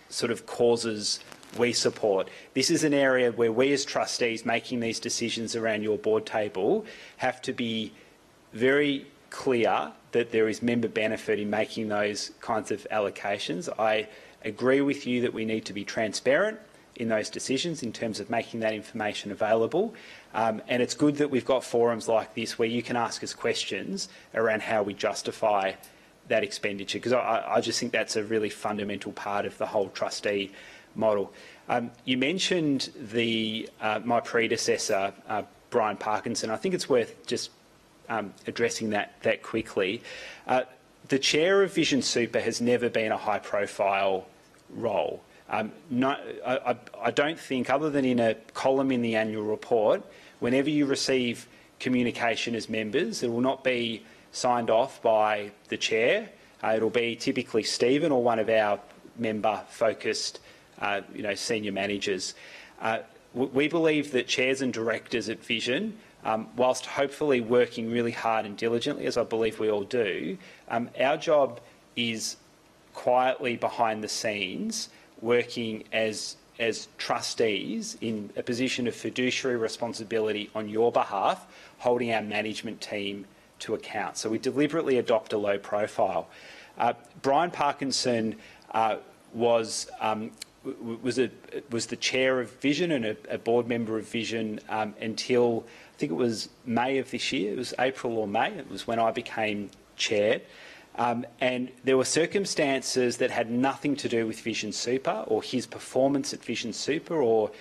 sort of causes we support. This is an area where we as trustees making these decisions around your board table have to be very clear that there is member benefit in making those kinds of allocations. I agree with you that we need to be transparent in those decisions in terms of making that information available. And it's good that we've got forums like this where you can ask us questions around how we justify that expenditure, because I just think that's a really fundamental part of the whole trustee model. You mentioned my predecessor, Brian Parkinson. I think it's worth just addressing that quickly. The chair of Vision Super has never been a high-profile role. I don't think, other than in a column in the annual report, whenever you receive communication as members, it will not be signed off by the chair. It'll be typically Stephen or one of our member-focused, senior managers. We believe that chairs and directors at Vision, whilst hopefully working really hard and diligently, as I believe we all do, our job is quietly behind the scenes, working as trustees in a position of fiduciary responsibility on your behalf, holding our management team to account. So we deliberately adopt a low profile. Brian Parkinson was the chair of Vision and a board member of Vision until I think it was May of this year. It was April or May. It was when I became chair. And there were circumstances that had nothing to do with Vision Super or his performance at Vision Super or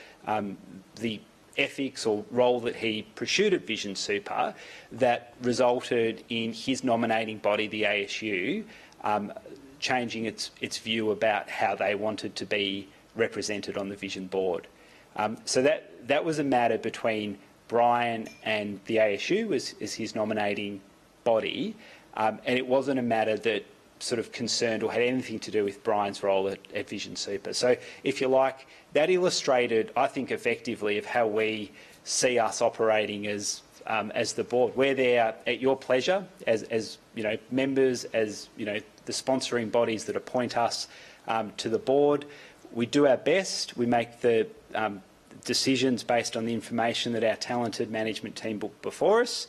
the ethics or role that he pursued at Vision Super that resulted in his nominating body, the ASU, changing its view about how they wanted to be represented on the Vision board. So that was a matter between Brian and the ASU as his nominating body, and it wasn't a matter that sort of concerned or had anything to do with Brian's role at Vision Super. So, if you like, that illustrated, I think, effectively of how we see us operating as the board. We're there at your pleasure, as members, as the sponsoring bodies that appoint us to the board. We do our best. We make the decisions based on the information that our talented management team put before us,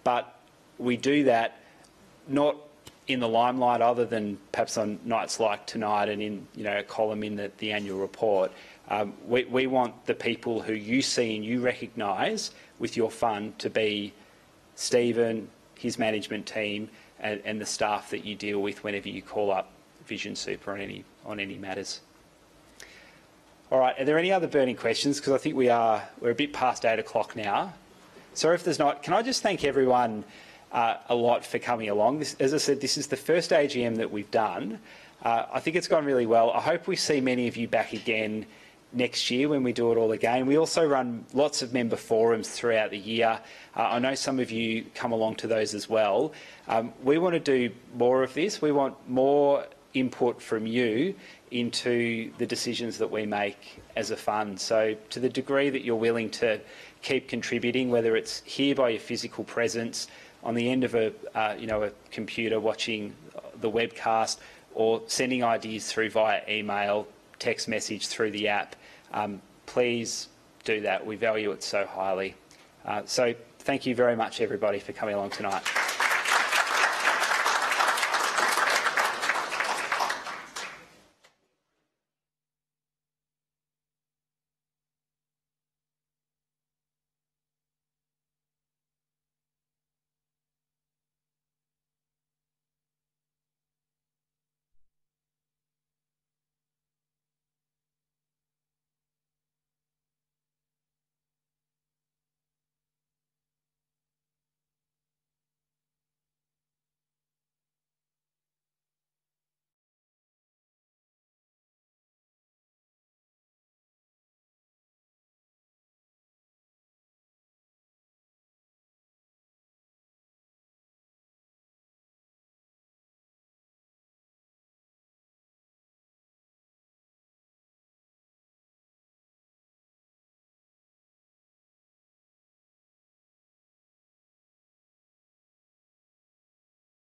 but we do that not in the limelight, other than perhaps on nights like tonight and in a column in the annual report. We want the people who you see and you recognise with your fund to be Stephen, his management team, and the staff that you deal with whenever you call up Vision Super on any matters. All right, are there any other burning questions? Because I think we're a bit past 8 o'clock now. Sorry if there's not. Can I just thank everyone a lot for coming along? As I said, this is the first AGM that we've done. I think it's gone really well. I hope we see many of you back again next year when we do it all again. We also run lots of member forums throughout the year. I know some of you come along to those as well. We want to do more of this. We want more input from you into the decisions that we make as a fund. So to the degree that you're willing to keep contributing, whether it's here by your physical presence, on the end of a computer watching the webcast, or sending ideas through via email, text message through the app, please do that. We value it so highly. So thank you very much, everybody, for coming along tonight.